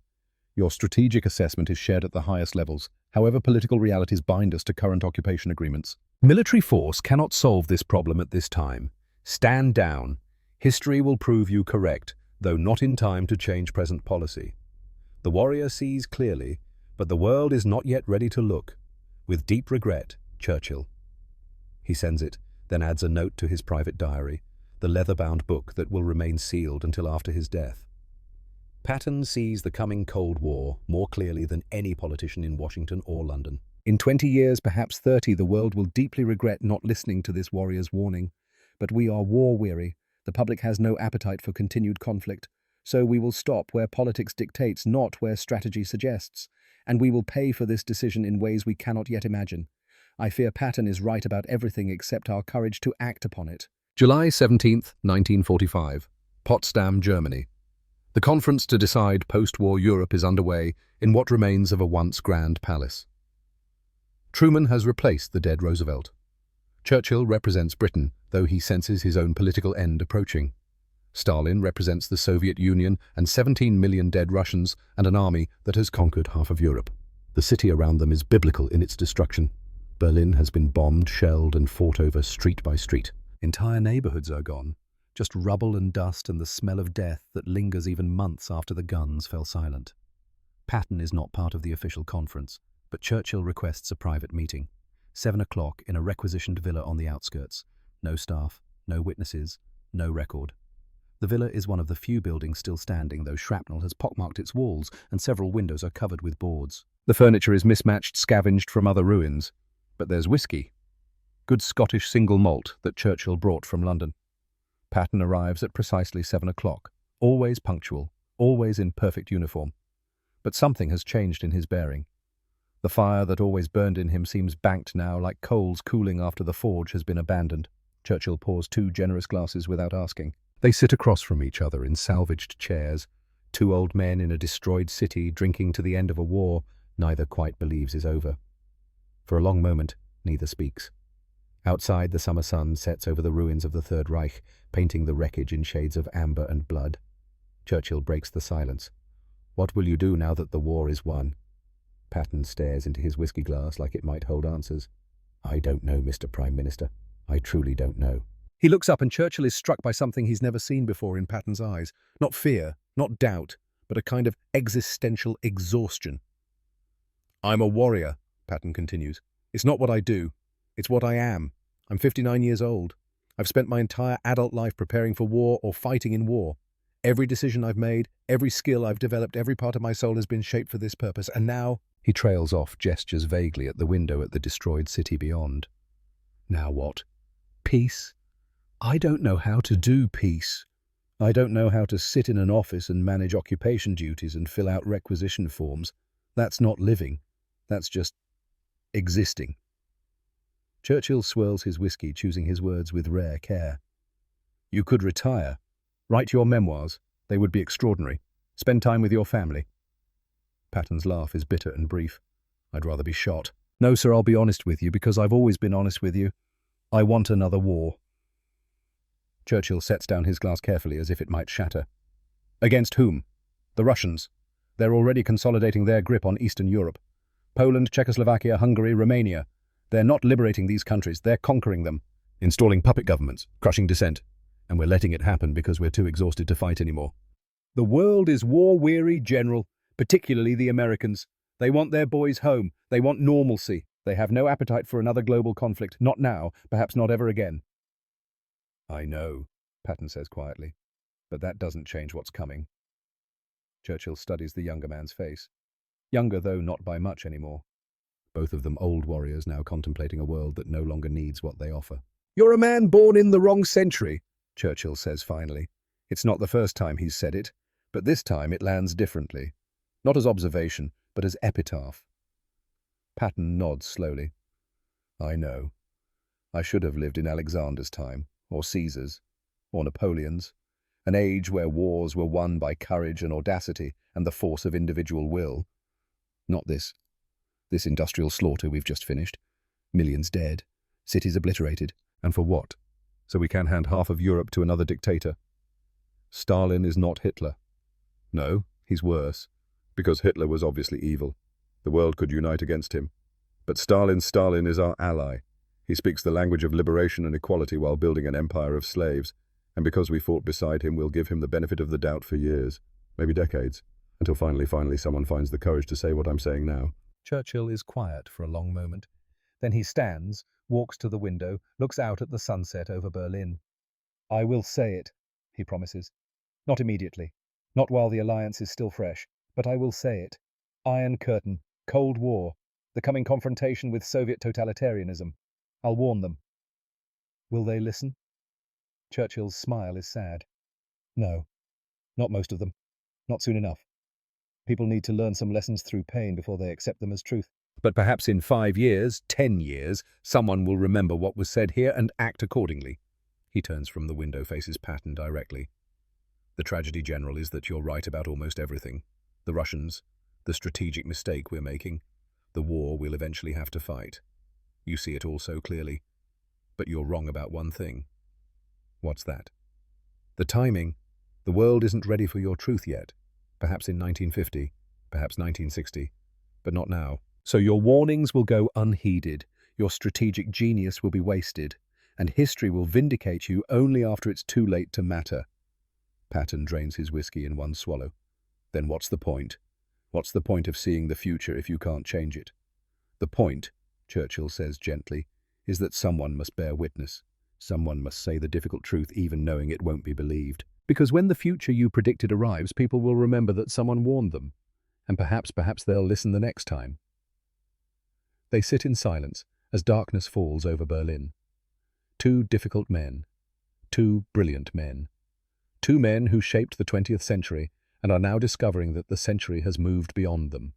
Your strategic assessment is shared at the highest levels. However, political realities bind us to current occupation agreements. Military force cannot solve this problem at this time. Stand down. History will prove you correct, though not in time to change present policy. The warrior sees clearly, but the world is not yet ready to look. With deep regret, Churchill. He sends it, then adds a note to his private diary, the leather-bound book that will remain sealed until after his death. Patton sees the coming Cold War more clearly than any politician in Washington or London. In 20 years, perhaps 30, the world will deeply regret not listening to this warrior's warning. But we are war-weary. The public has no appetite for continued conflict. So we will stop where politics dictates, not where strategy suggests. And we will pay for this decision in ways we cannot yet imagine. I fear Patton is right about everything except our courage to act upon it. July 17th, 1945. Potsdam, Germany. The conference to decide post-war Europe is underway in what remains of a once grand palace. Truman has replaced the dead Roosevelt. Churchill represents Britain, though he senses his own political end approaching. Stalin represents the Soviet Union and 17 million dead Russians and an army that has conquered half of Europe. The city around them is biblical in its destruction. Berlin has been bombed, shelled, and fought over street by street. Entire neighborhoods are gone. Just rubble and dust and the smell of death that lingers even months after the guns fell silent. Patton is not part of the official conference, but Churchill requests a private meeting. 7 o'clock in a requisitioned villa on the outskirts. No staff, no witnesses, no record. The villa is one of the few buildings still standing, though shrapnel has pockmarked its walls and several windows are covered with boards. The furniture is mismatched, scavenged from other ruins. But there's whiskey. Good Scottish single malt that Churchill brought from London. Patton arrives at precisely 7 o'clock, always punctual, always in perfect uniform. But something has changed in his bearing. The fire that always burned in him seems banked now, like coals cooling after the forge has been abandoned. Churchill pours 2 generous glasses without asking. They sit across from each other in salvaged chairs. 2 old men in a destroyed city drinking to the end of a war neither quite believes is over. For a long moment, neither speaks. Outside, the summer sun sets over the ruins of the Third Reich, painting the wreckage in shades of amber and blood. Churchill breaks the silence. What will you do now that the war is won? Patton stares into his whiskey glass like it might hold answers. I don't know, Mr. Prime Minister. I truly don't know. He looks up and Churchill is struck by something he's never seen before in Patton's eyes. Not fear, not doubt, but a kind of existential exhaustion. I'm a warrior, Patton continues. It's not what I do. It's what I am. I'm 59 years old. I've spent my entire adult life preparing for war or fighting in war. Every decision I've made, every skill I've developed, every part of my soul has been shaped for this purpose. And now... He trails off, gestures vaguely at the window at the destroyed city beyond. Now what? Peace? I don't know how to do peace. I don't know how to sit in an office and manage occupation duties and fill out requisition forms. That's not living. That's just existing. Churchill swirls his whiskey, choosing his words with rare care. You could retire. Write your memoirs. They would be extraordinary. Spend time with your family. Patton's laugh is bitter and brief. I'd rather be shot. No, sir, I'll be honest with you, because I've always been honest with you. I want another war. Churchill sets down his glass carefully as if it might shatter. Against whom? The Russians. They're already consolidating their grip on Eastern Europe. Poland, Czechoslovakia, Hungary, Romania. They're not liberating these countries, they're conquering them. Installing puppet governments, crushing dissent. And we're letting it happen because we're too exhausted to fight anymore. The world is war-weary, General, particularly the Americans. They want their boys home. They want normalcy. They have no appetite for another global conflict. Not now, perhaps not ever again. I know, Patton says quietly, but that doesn't change what's coming. Churchill studies the younger man's face. Younger, though not by much anymore. Both of them old warriors now contemplating a world that no longer needs what they offer. You're a man born in the wrong century, Churchill says finally. It's not the first time he's said it, but this time it lands differently. Not as observation, but as epitaph. Patton nods slowly. I know. I should have lived in Alexander's time, or Caesar's, or Napoleon's, an age where wars were won by courage and audacity and the force of individual will. Not this industrial slaughter we've just finished. Millions dead, cities obliterated, and for what? So we can hand half of Europe to another dictator. Stalin is not Hitler. No, he's worse, because Hitler was obviously evil. The world could unite against him. But Stalin is our ally. He speaks the language of liberation and equality while building an empire of slaves, and because we fought beside him, we'll give him the benefit of the doubt for years, maybe decades, until finally someone finds the courage to say what I'm saying now. Churchill is quiet for a long moment. Then he stands, walks to the window, looks out at the sunset over Berlin. I will say it, he promises. Not immediately, not while the alliance is still fresh, but I will say it. Iron Curtain, Cold War, the coming confrontation with Soviet totalitarianism. I'll warn them. Will they listen? Churchill's smile is sad. No, not most of them. Not soon enough. People need to learn some lessons through pain before they accept them as truth. But perhaps in 5 years, 10 years, someone will remember what was said here and act accordingly. He turns from the window, faces Patton directly. The tragedy, General, is that you're right about almost everything. The Russians, the strategic mistake we're making, the war we'll eventually have to fight. You see it all so clearly. But you're wrong about one thing. What's that? The timing. The world isn't ready for your truth yet. Perhaps in 1950, perhaps 1960, but not now. So your warnings will go unheeded, your strategic genius will be wasted, and history will vindicate you only after it's too late to matter. Patton drains his whiskey in one swallow. Then what's the point? What's the point of seeing the future if you can't change it? The point, Churchill says gently, is that someone must bear witness. Someone must say the difficult truth even knowing it won't be believed. Because when the future you predicted arrives, people will remember that someone warned them. And perhaps they'll listen the next time. They sit in silence as darkness falls over Berlin. 2 difficult men. two brilliant men. Two men who shaped the 20th century and are now discovering that the century has moved beyond them.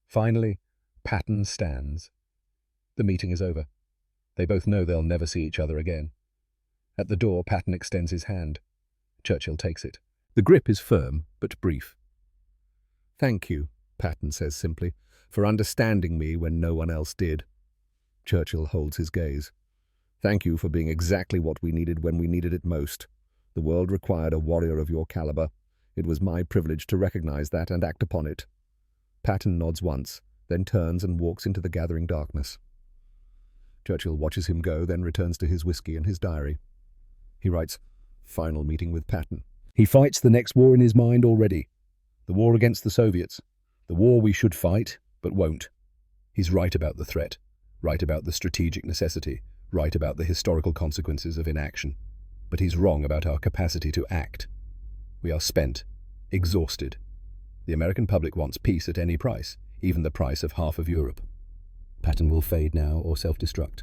Finally, Patton stands. The meeting is over. They both know they'll never see each other again. At the door, Patton extends his hand. Churchill takes it. The grip is firm, but brief. "Thank you," Patton says simply, "for understanding me when no one else did." Churchill holds his gaze. "Thank you for being exactly what we needed when we needed it most. The world required a warrior of your caliber. It was my privilege to recognize that and act upon it." Patton nods once, then turns and walks into the gathering darkness. Churchill watches him go, then returns to his whiskey and his diary. He writes, "Final meeting with Patton." He fights the next war in his mind already. The war against the Soviets. The war we should fight, but won't. He's right about the threat, right about the strategic necessity, right about the historical consequences of inaction. But he's wrong about our capacity to act. We are spent, exhausted. The American public wants peace at any price, even the price of half of Europe. Patton will fade now or self-destruct.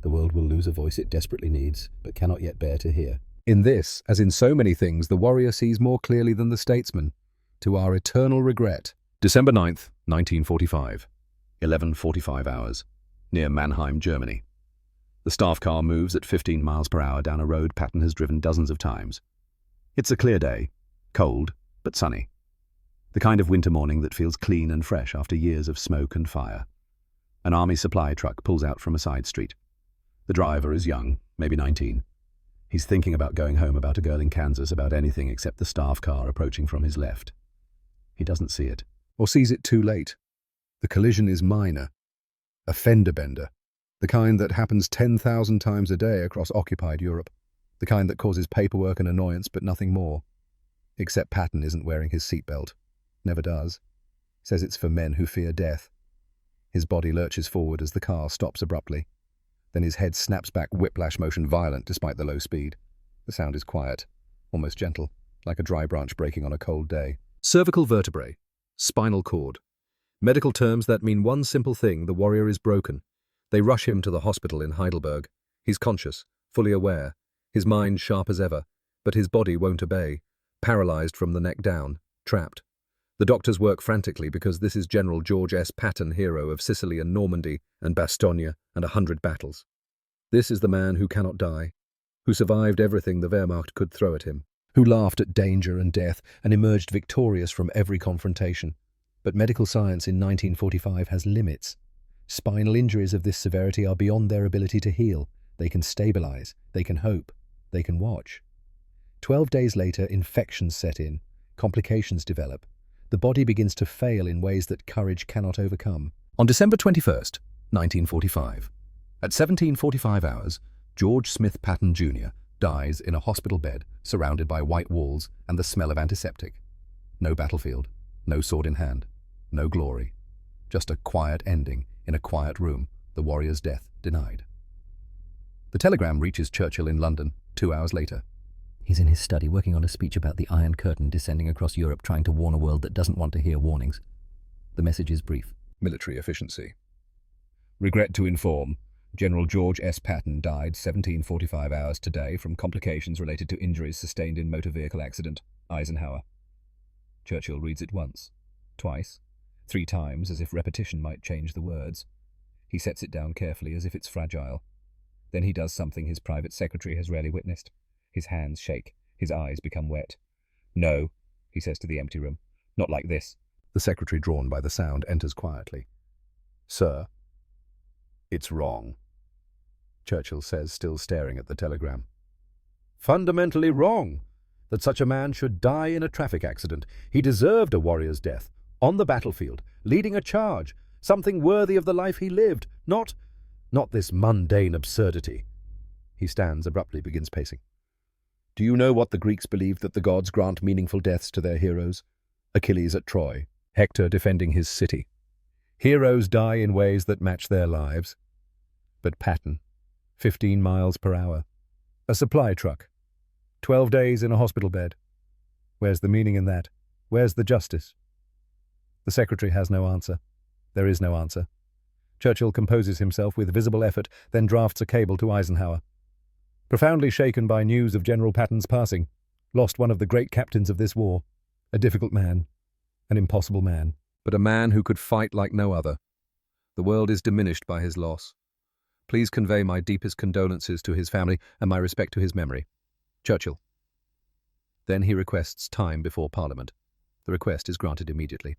The world will lose a voice it desperately needs, but cannot yet bear to hear. In this, as in so many things, the warrior sees more clearly than the statesman, to our eternal regret. December 9th, 1945, 11:45 hours, near Mannheim, Germany. The staff car moves at 15 miles per hour down a road Patton has driven dozens of times. It's a clear day, cold, but sunny. The kind of winter morning that feels clean and fresh after years of smoke and fire. An army supply truck pulls out from a side street. The driver is young, maybe 19. He's thinking about going home, about a girl in Kansas, about anything except the staff car approaching from his left. He doesn't see it, or sees it too late. The collision is minor, a fender bender, the kind that happens 10,000 times a day across occupied Europe, the kind that causes paperwork and annoyance but nothing more. Except Patton isn't wearing his seatbelt, never does. Says it's for men who fear death. His body lurches forward as the car stops abruptly. Then his head snaps back, whiplash motion violent despite the low speed. The sound is quiet, almost gentle, like a dry branch breaking on a cold day. Cervical vertebrae, spinal cord. Medical terms that mean one simple thing: the warrior is broken. They rush him to the hospital in Heidelberg. He's conscious, fully aware, his mind sharp as ever, but his body won't obey, paralyzed from the neck down, trapped. The doctors work frantically because this is General George S. Patton, hero of Sicily and Normandy and Bastogne and 100 battles. This is the man who cannot die, who survived everything the Wehrmacht could throw at him, who laughed at danger and death and emerged victorious from every confrontation. But medical science in 1945 has limits. Spinal injuries of this severity are beyond their ability to heal. They can stabilize, they can hope, they can watch. 12 days later, infections set in, complications develop. The body begins to fail in ways that courage cannot overcome. On December 21st, 1945, at 17:45 hours, George Smith Patton Jr. dies in a hospital bed surrounded by white walls and the smell of antiseptic. No battlefield, no sword in hand, no glory. Just a quiet ending in a quiet room, the warrior's death denied. The telegram reaches Churchill in London 2 hours later. He's in his study working on a speech about the Iron Curtain descending across Europe, trying to warn a world that doesn't want to hear warnings. The message is brief. Military efficiency. Regret to inform, General George S. Patton died 17:45 hours today from complications related to injuries sustained in motor vehicle accident. Eisenhower. Churchill reads it once, twice, 3 times, as if repetition might change the words. He sets it down carefully as if it's fragile. Then he does something his private secretary has rarely witnessed. His hands shake, his eyes become wet. "No," he says to the empty room, "not like this." The secretary, drawn by the sound, enters quietly. "Sir, it's wrong," Churchill says, still staring at the telegram. "Fundamentally wrong. That such a man should die in a traffic accident. He deserved a warrior's death, on the battlefield, leading a charge, something worthy of the life he lived, not this mundane absurdity." He stands abruptly, begins pacing. "Do you know what the Greeks believed, that the gods grant meaningful deaths to their heroes? Achilles at Troy, Hector defending his city. Heroes die in ways that match their lives. But Patton, 15 miles per hour, a supply truck, 12 days in a hospital bed. Where's the meaning in that? Where's the justice?" The secretary has no answer. There is no answer. Churchill composes himself with visible effort, then drafts a cable to Eisenhower. Profoundly shaken by news of General Patton's passing, lost one of the great captains of this war, a difficult man, an impossible man, but a man who could fight like no other. The world is diminished by his loss. Please convey my deepest condolences to his family and my respect to his memory. Churchill. Then he requests time before Parliament. The request is granted immediately.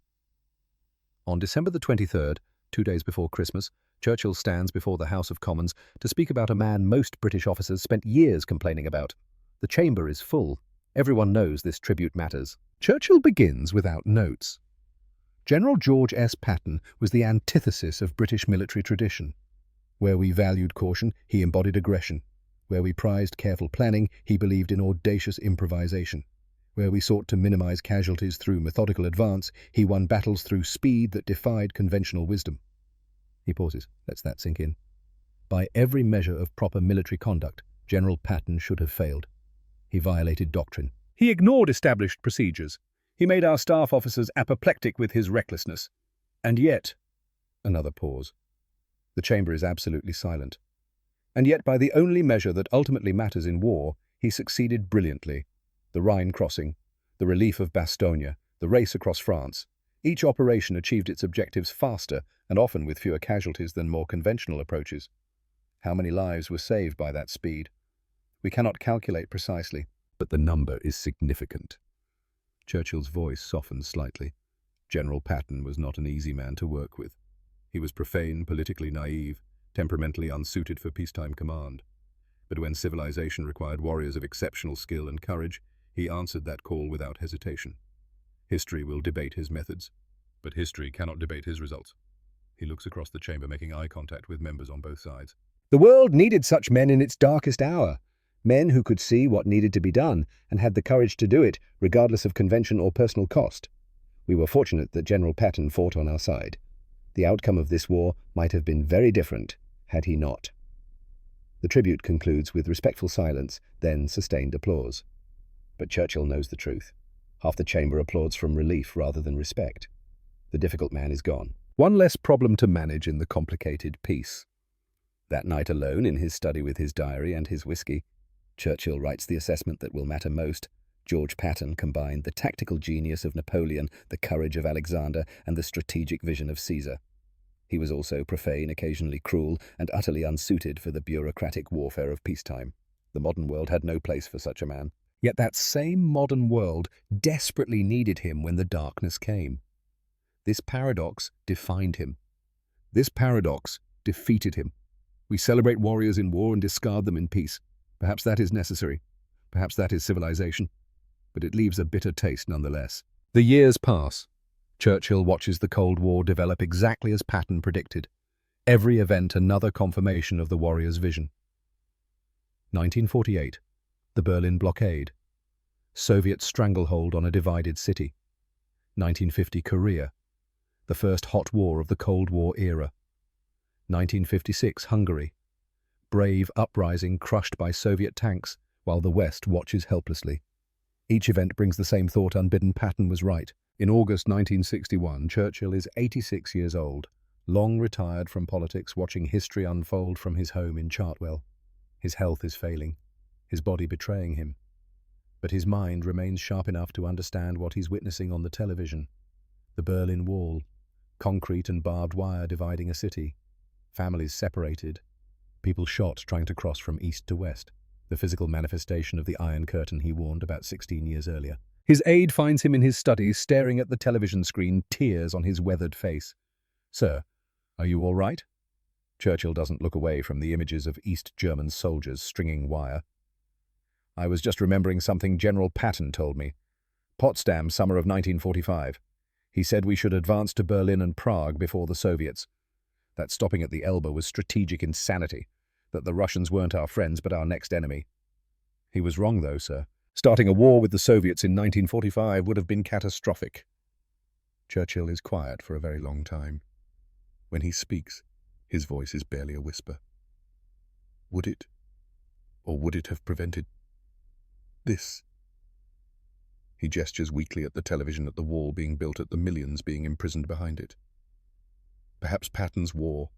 On December the 23rd, 2 days before Christmas, Churchill stands before the House of Commons to speak about a man most British officers spent years complaining about. The chamber is full. Everyone knows this tribute matters. Churchill begins without notes. General George S. Patton was the antithesis of British military tradition. Where we valued caution, he embodied aggression. Where we prized careful planning, he believed in audacious improvisation. Where we sought to minimize casualties through methodical advance, he won battles through speed that defied conventional wisdom. He pauses, lets that sink in. By every measure of proper military conduct, General Patton should have failed. He violated doctrine. He ignored established procedures. He made our staff officers apoplectic with his recklessness. And yet, another pause. The chamber is absolutely silent. And yet, by the only measure that ultimately matters in war, he succeeded brilliantly. The Rhine crossing, the relief of Bastogne, the race across France. Each operation achieved its objectives faster and often with fewer casualties than more conventional approaches. How many lives were saved by that speed? We cannot calculate precisely, but the number is significant. Churchill's voice softens slightly. General Patton was not an easy man to work with. He was profane, politically naive, temperamentally unsuited for peacetime command. But when civilization required warriors of exceptional skill and courage, he answered that call without hesitation. History will debate his methods, but history cannot debate his results. He looks across the chamber, making eye contact with members on both sides. The world needed such men in its darkest hour. Men who could see what needed to be done and had the courage to do it, regardless of convention or personal cost. We were fortunate that General Patton fought on our side. The outcome of this war might have been very different had he not. The tribute concludes with respectful silence, then sustained applause. But Churchill knows the truth. Half the chamber applauds from relief rather than respect. The difficult man is gone. One less problem to manage in the complicated peace. That night alone, in his study with his diary and his whiskey, Churchill writes the assessment that will matter most. George Patton combined the tactical genius of Napoleon, the courage of Alexander, and the strategic vision of Caesar. He was also profane, occasionally cruel, and utterly unsuited for the bureaucratic warfare of peacetime. The modern world had no place for such a man. Yet that same modern world desperately needed him when the darkness came. This paradox defined him. This paradox defeated him. We celebrate warriors in war and discard them in peace. Perhaps that is necessary. Perhaps that is civilization. But it leaves a bitter taste nonetheless. The years pass. Churchill watches the Cold War develop exactly as Patton predicted. Every event another confirmation of the warrior's vision. 1948. The Berlin blockade. Soviet stranglehold on a divided city. 1950 Korea. The first hot war of the Cold War era. 1956 Hungary. Brave uprising crushed by Soviet tanks while the West watches helplessly. Each event brings the same thought unbidden: Patton was right. In August 1961, Churchill is 86 years old, long retired from politics, watching history unfold from his home in Chartwell. His health is failing, his body betraying him. But his mind remains sharp enough to understand what he's witnessing on the television. The Berlin Wall, concrete and barbed wire dividing a city, families separated, people shot trying to cross from east to west, the physical manifestation of the Iron Curtain he warned about 16 years earlier. His aide finds him in his study, staring at the television screen, tears on his weathered face. "Sir, are you all right?" Churchill doesn't look away from the images of East German soldiers stringing wire. "I was just remembering something General Patton told me. Potsdam, summer of 1945. He said we should advance to Berlin and Prague before the Soviets. That stopping at the Elbe was strategic insanity, that the Russians weren't our friends but our next enemy. He was wrong, though, sir. Starting a war with the Soviets in 1945 would have been catastrophic." Churchill is quiet for a very long time. When he speaks, his voice is barely a whisper. Would it have prevented this? He gestures weakly at the television, at the wall being built, at the millions being imprisoned behind it. Perhaps Patton's war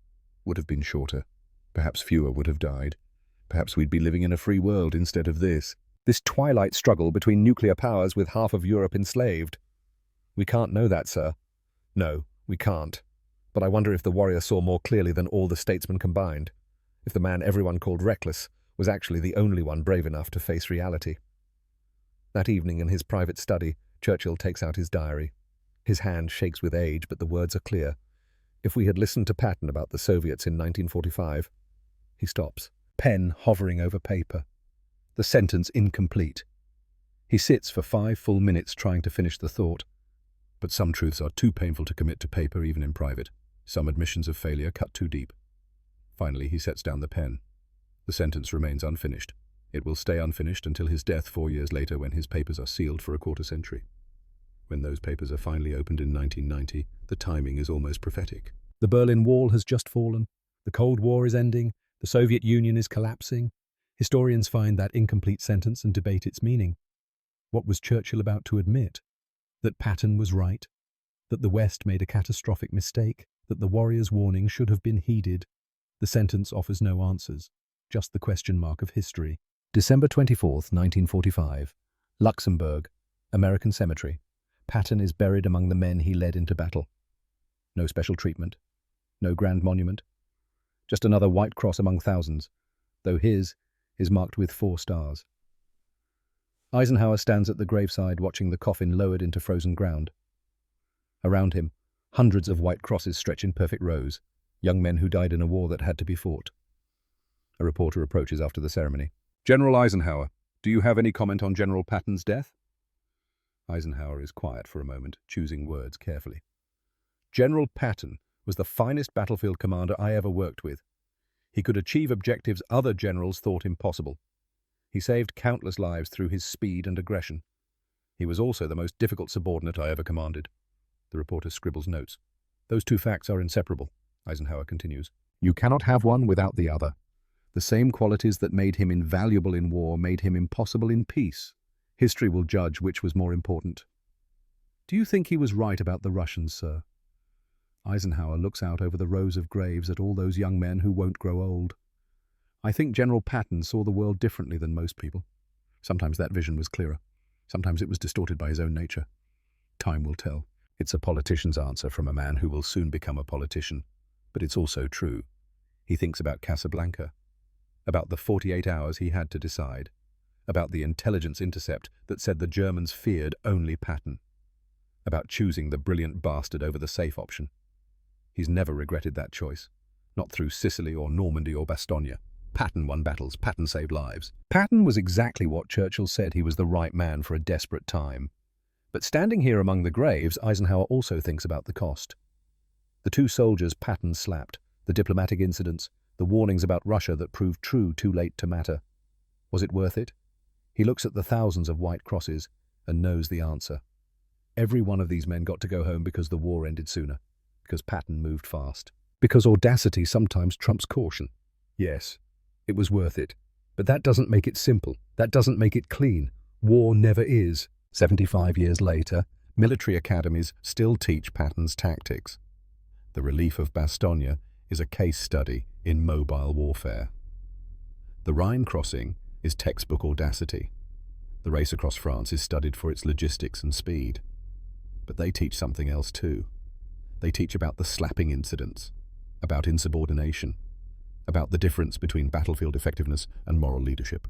would have been shorter. Perhaps fewer would have died. Perhaps we'd be living in a free world instead of this. This twilight struggle between nuclear powers with half of Europe enslaved. We can't know that, sir. No, we can't. But I wonder if the warrior saw more clearly than all the statesmen combined. If the man everyone called reckless was actually the only one brave enough to face reality. That evening in his private study, Churchill takes out his diary. His hand shakes with age, but the words are clear. If we had listened to Patton about the Soviets in 1945... He stops, pen hovering over paper. The sentence incomplete. He sits for 5 full minutes trying to finish the thought. But some truths are too painful to commit to paper even in private. Some admissions of failure cut too deep. Finally, he sets down the pen. The sentence remains unfinished. It will stay unfinished until his death 4 years later, when his papers are sealed for a quarter century. When those papers are finally opened in 1990, the timing is almost prophetic. The Berlin Wall has just fallen. The Cold War is ending. The Soviet Union is collapsing. Historians find that incomplete sentence and debate its meaning. What was Churchill about to admit? That Patton was right? That the West made a catastrophic mistake? That the warrior's warning should have been heeded? The sentence offers no answers, just the question mark of history. December 24th, 1945. Luxembourg, American Cemetery. Patton is buried among the men he led into battle. No special treatment. No grand monument. Just another white cross among thousands, though his is marked with 4 stars. Eisenhower stands at the graveside watching the coffin lowered into frozen ground. Around him, hundreds of white crosses stretch in perfect rows, young men who died in a war that had to be fought. A reporter approaches after the ceremony. General Eisenhower, do you have any comment on General Patton's death? Eisenhower is quiet for a moment, choosing words carefully. General Patton was the finest battlefield commander I ever worked with. He could achieve objectives other generals thought impossible. He saved countless lives through his speed and aggression. He was also the most difficult subordinate I ever commanded. The reporter scribbles notes. Those 2 facts are inseparable, Eisenhower continues. You cannot have one without the other. The same qualities that made him invaluable in war made him impossible in peace. History will judge which was more important. Do you think he was right about the Russians, sir? Eisenhower looks out over the rows of graves at all those young men who won't grow old. I think General Patton saw the world differently than most people. Sometimes that vision was clearer. Sometimes it was distorted by his own nature. Time will tell. It's a politician's answer from a man who will soon become a politician. But it's also true. He thinks about Casablanca, about the 48 hours he had to decide, about the intelligence intercept that said the Germans feared only Patton, about choosing the brilliant bastard over the safe option. He's never regretted that choice, not through Sicily or Normandy or Bastogne. Patton won battles, Patton saved lives. Patton was exactly what Churchill said he was the right man for a desperate time. But standing here among the graves, Eisenhower also thinks about the cost. The 2 soldiers Patton slapped, the diplomatic incidents, the warnings about Russia that proved true too late to matter. Was it worth it? He looks at the thousands of white crosses and knows the answer. Every one of these men got to go home because the war ended sooner, because Patton moved fast, because audacity sometimes trumps caution. Yes, it was worth it. But that doesn't make it simple. That doesn't make it clean. War never is. 75 years later, military academies still teach Patton's tactics. The relief of Bastogne is a case study in mobile warfare. The Rhine crossing is textbook audacity. The race across France is studied for its logistics and speed. But they teach something else too. They teach about the slapping incidents, about insubordination, about the difference between battlefield effectiveness and moral leadership.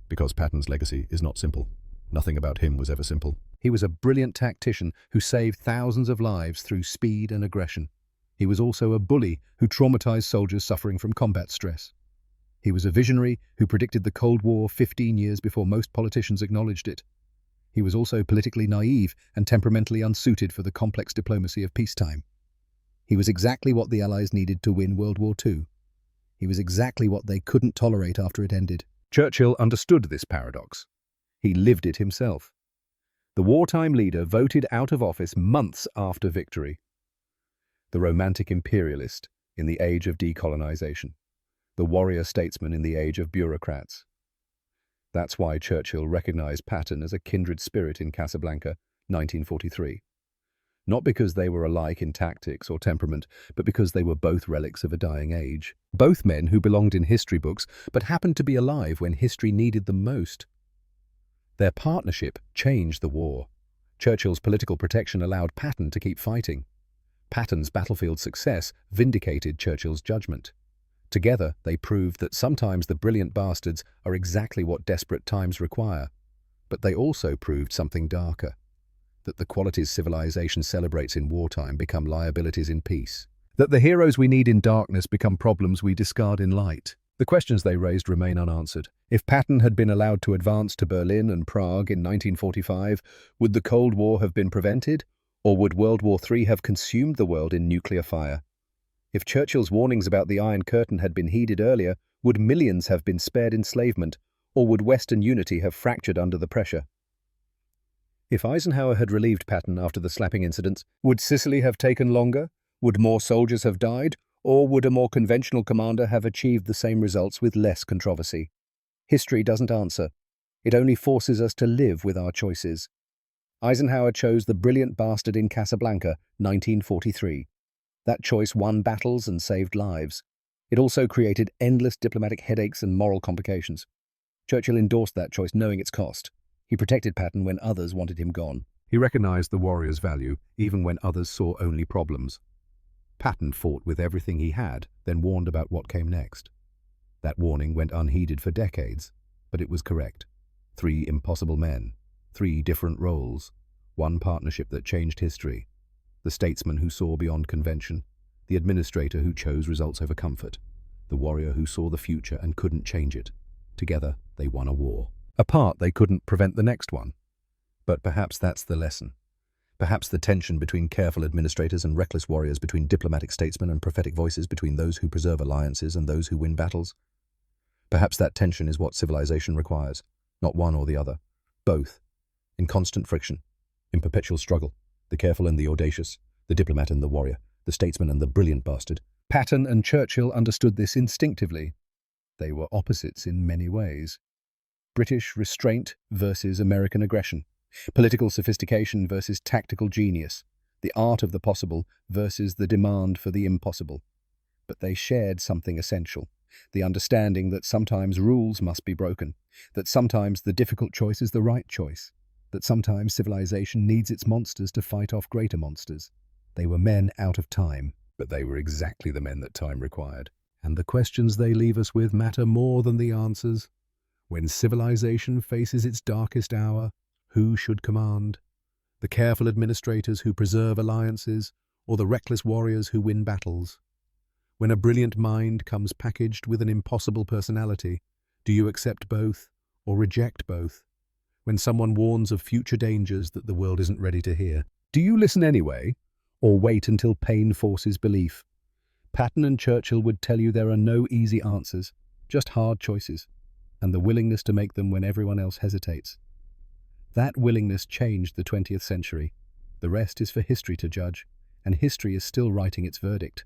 Because Patton's legacy is not simple. Nothing about him was ever simple. He was a brilliant tactician who saved thousands of lives through speed and aggression. He was also a bully who traumatized soldiers suffering from combat stress. He was a visionary who predicted the Cold War 15 years before most politicians acknowledged it. He was also politically naive and temperamentally unsuited for the complex diplomacy of peacetime. He was exactly what the Allies needed to win World War II. He was exactly what they couldn't tolerate after it ended. Churchill understood this paradox. He lived it himself. The wartime leader voted out of office months after victory. The romantic imperialist in the age of decolonization. The warrior statesman in the age of bureaucrats. That's why Churchill recognized Patton as a kindred spirit in Casablanca, 1943. Not because they were alike in tactics or temperament, but because they were both relics of a dying age. Both men who belonged in history books, but happened to be alive when history needed them most. Their partnership changed the war. Churchill's political protection allowed Patton to keep fighting. Patton's battlefield success vindicated Churchill's judgment. Together, they proved that sometimes the brilliant bastards are exactly what desperate times require. But they also proved something darker, that the qualities civilization celebrates in wartime become liabilities in peace. That the heroes we need in darkness become problems we discard in light. The questions they raised remain unanswered. If Patton had been allowed to advance to Berlin and Prague in 1945, would the Cold War have been prevented? Or would World War III have consumed the world in nuclear fire? If Churchill's warnings about the Iron Curtain had been heeded earlier, would millions have been spared enslavement? Or would Western unity have fractured under the pressure? If Eisenhower had relieved Patton after the slapping incidents, would Sicily have taken longer? Would more soldiers have died? Or would a more conventional commander have achieved the same results with less controversy? History doesn't answer. It only forces us to live with our choices. Eisenhower chose the brilliant bastard in Casablanca, 1943. That choice won battles and saved lives. It also created endless diplomatic headaches and moral complications. Churchill endorsed that choice knowing its cost. He protected Patton when others wanted him gone. He recognized the warrior's value, even when others saw only problems. Patton fought with everything he had, then warned about what came next. That warning went unheeded for decades, but it was correct. 3 impossible men, 3 different roles, one partnership that changed history. The statesman who saw beyond convention, the administrator who chose results over comfort, the warrior who saw the future and couldn't change it. Together, they won a war. Apart, they couldn't prevent the next one. But perhaps that's the lesson. Perhaps the tension between careful administrators and reckless warriors, between diplomatic statesmen and prophetic voices, between those who preserve alliances and those who win battles. Perhaps that tension is what civilization requires, not one or the other. Both, in constant friction, in perpetual struggle, the careful and the audacious, the diplomat and the warrior, the statesman and the brilliant bastard. Patton and Churchill understood this instinctively. They were opposites in many ways. British restraint versus American aggression. Political sophistication versus tactical genius. The art of the possible versus the demand for the impossible. But they shared something essential. The understanding that sometimes rules must be broken. That sometimes the difficult choice is the right choice. That sometimes civilization needs its monsters to fight off greater monsters. They were men out of time, but they were exactly the men that time required. And the questions they leave us with matter more than the answers. When civilization faces its darkest hour, who should command? The careful administrators who preserve alliances, or the reckless warriors who win battles? When a brilliant mind comes packaged with an impossible personality, do you accept both or reject both? When someone warns of future dangers that the world isn't ready to hear, do you listen anyway, or wait until pain forces belief? Patton and Churchill would tell you there are no easy answers, just hard choices, and the willingness to make them when everyone else hesitates. That willingness changed the 20th century. The rest is for history to judge, and history is still writing its verdict.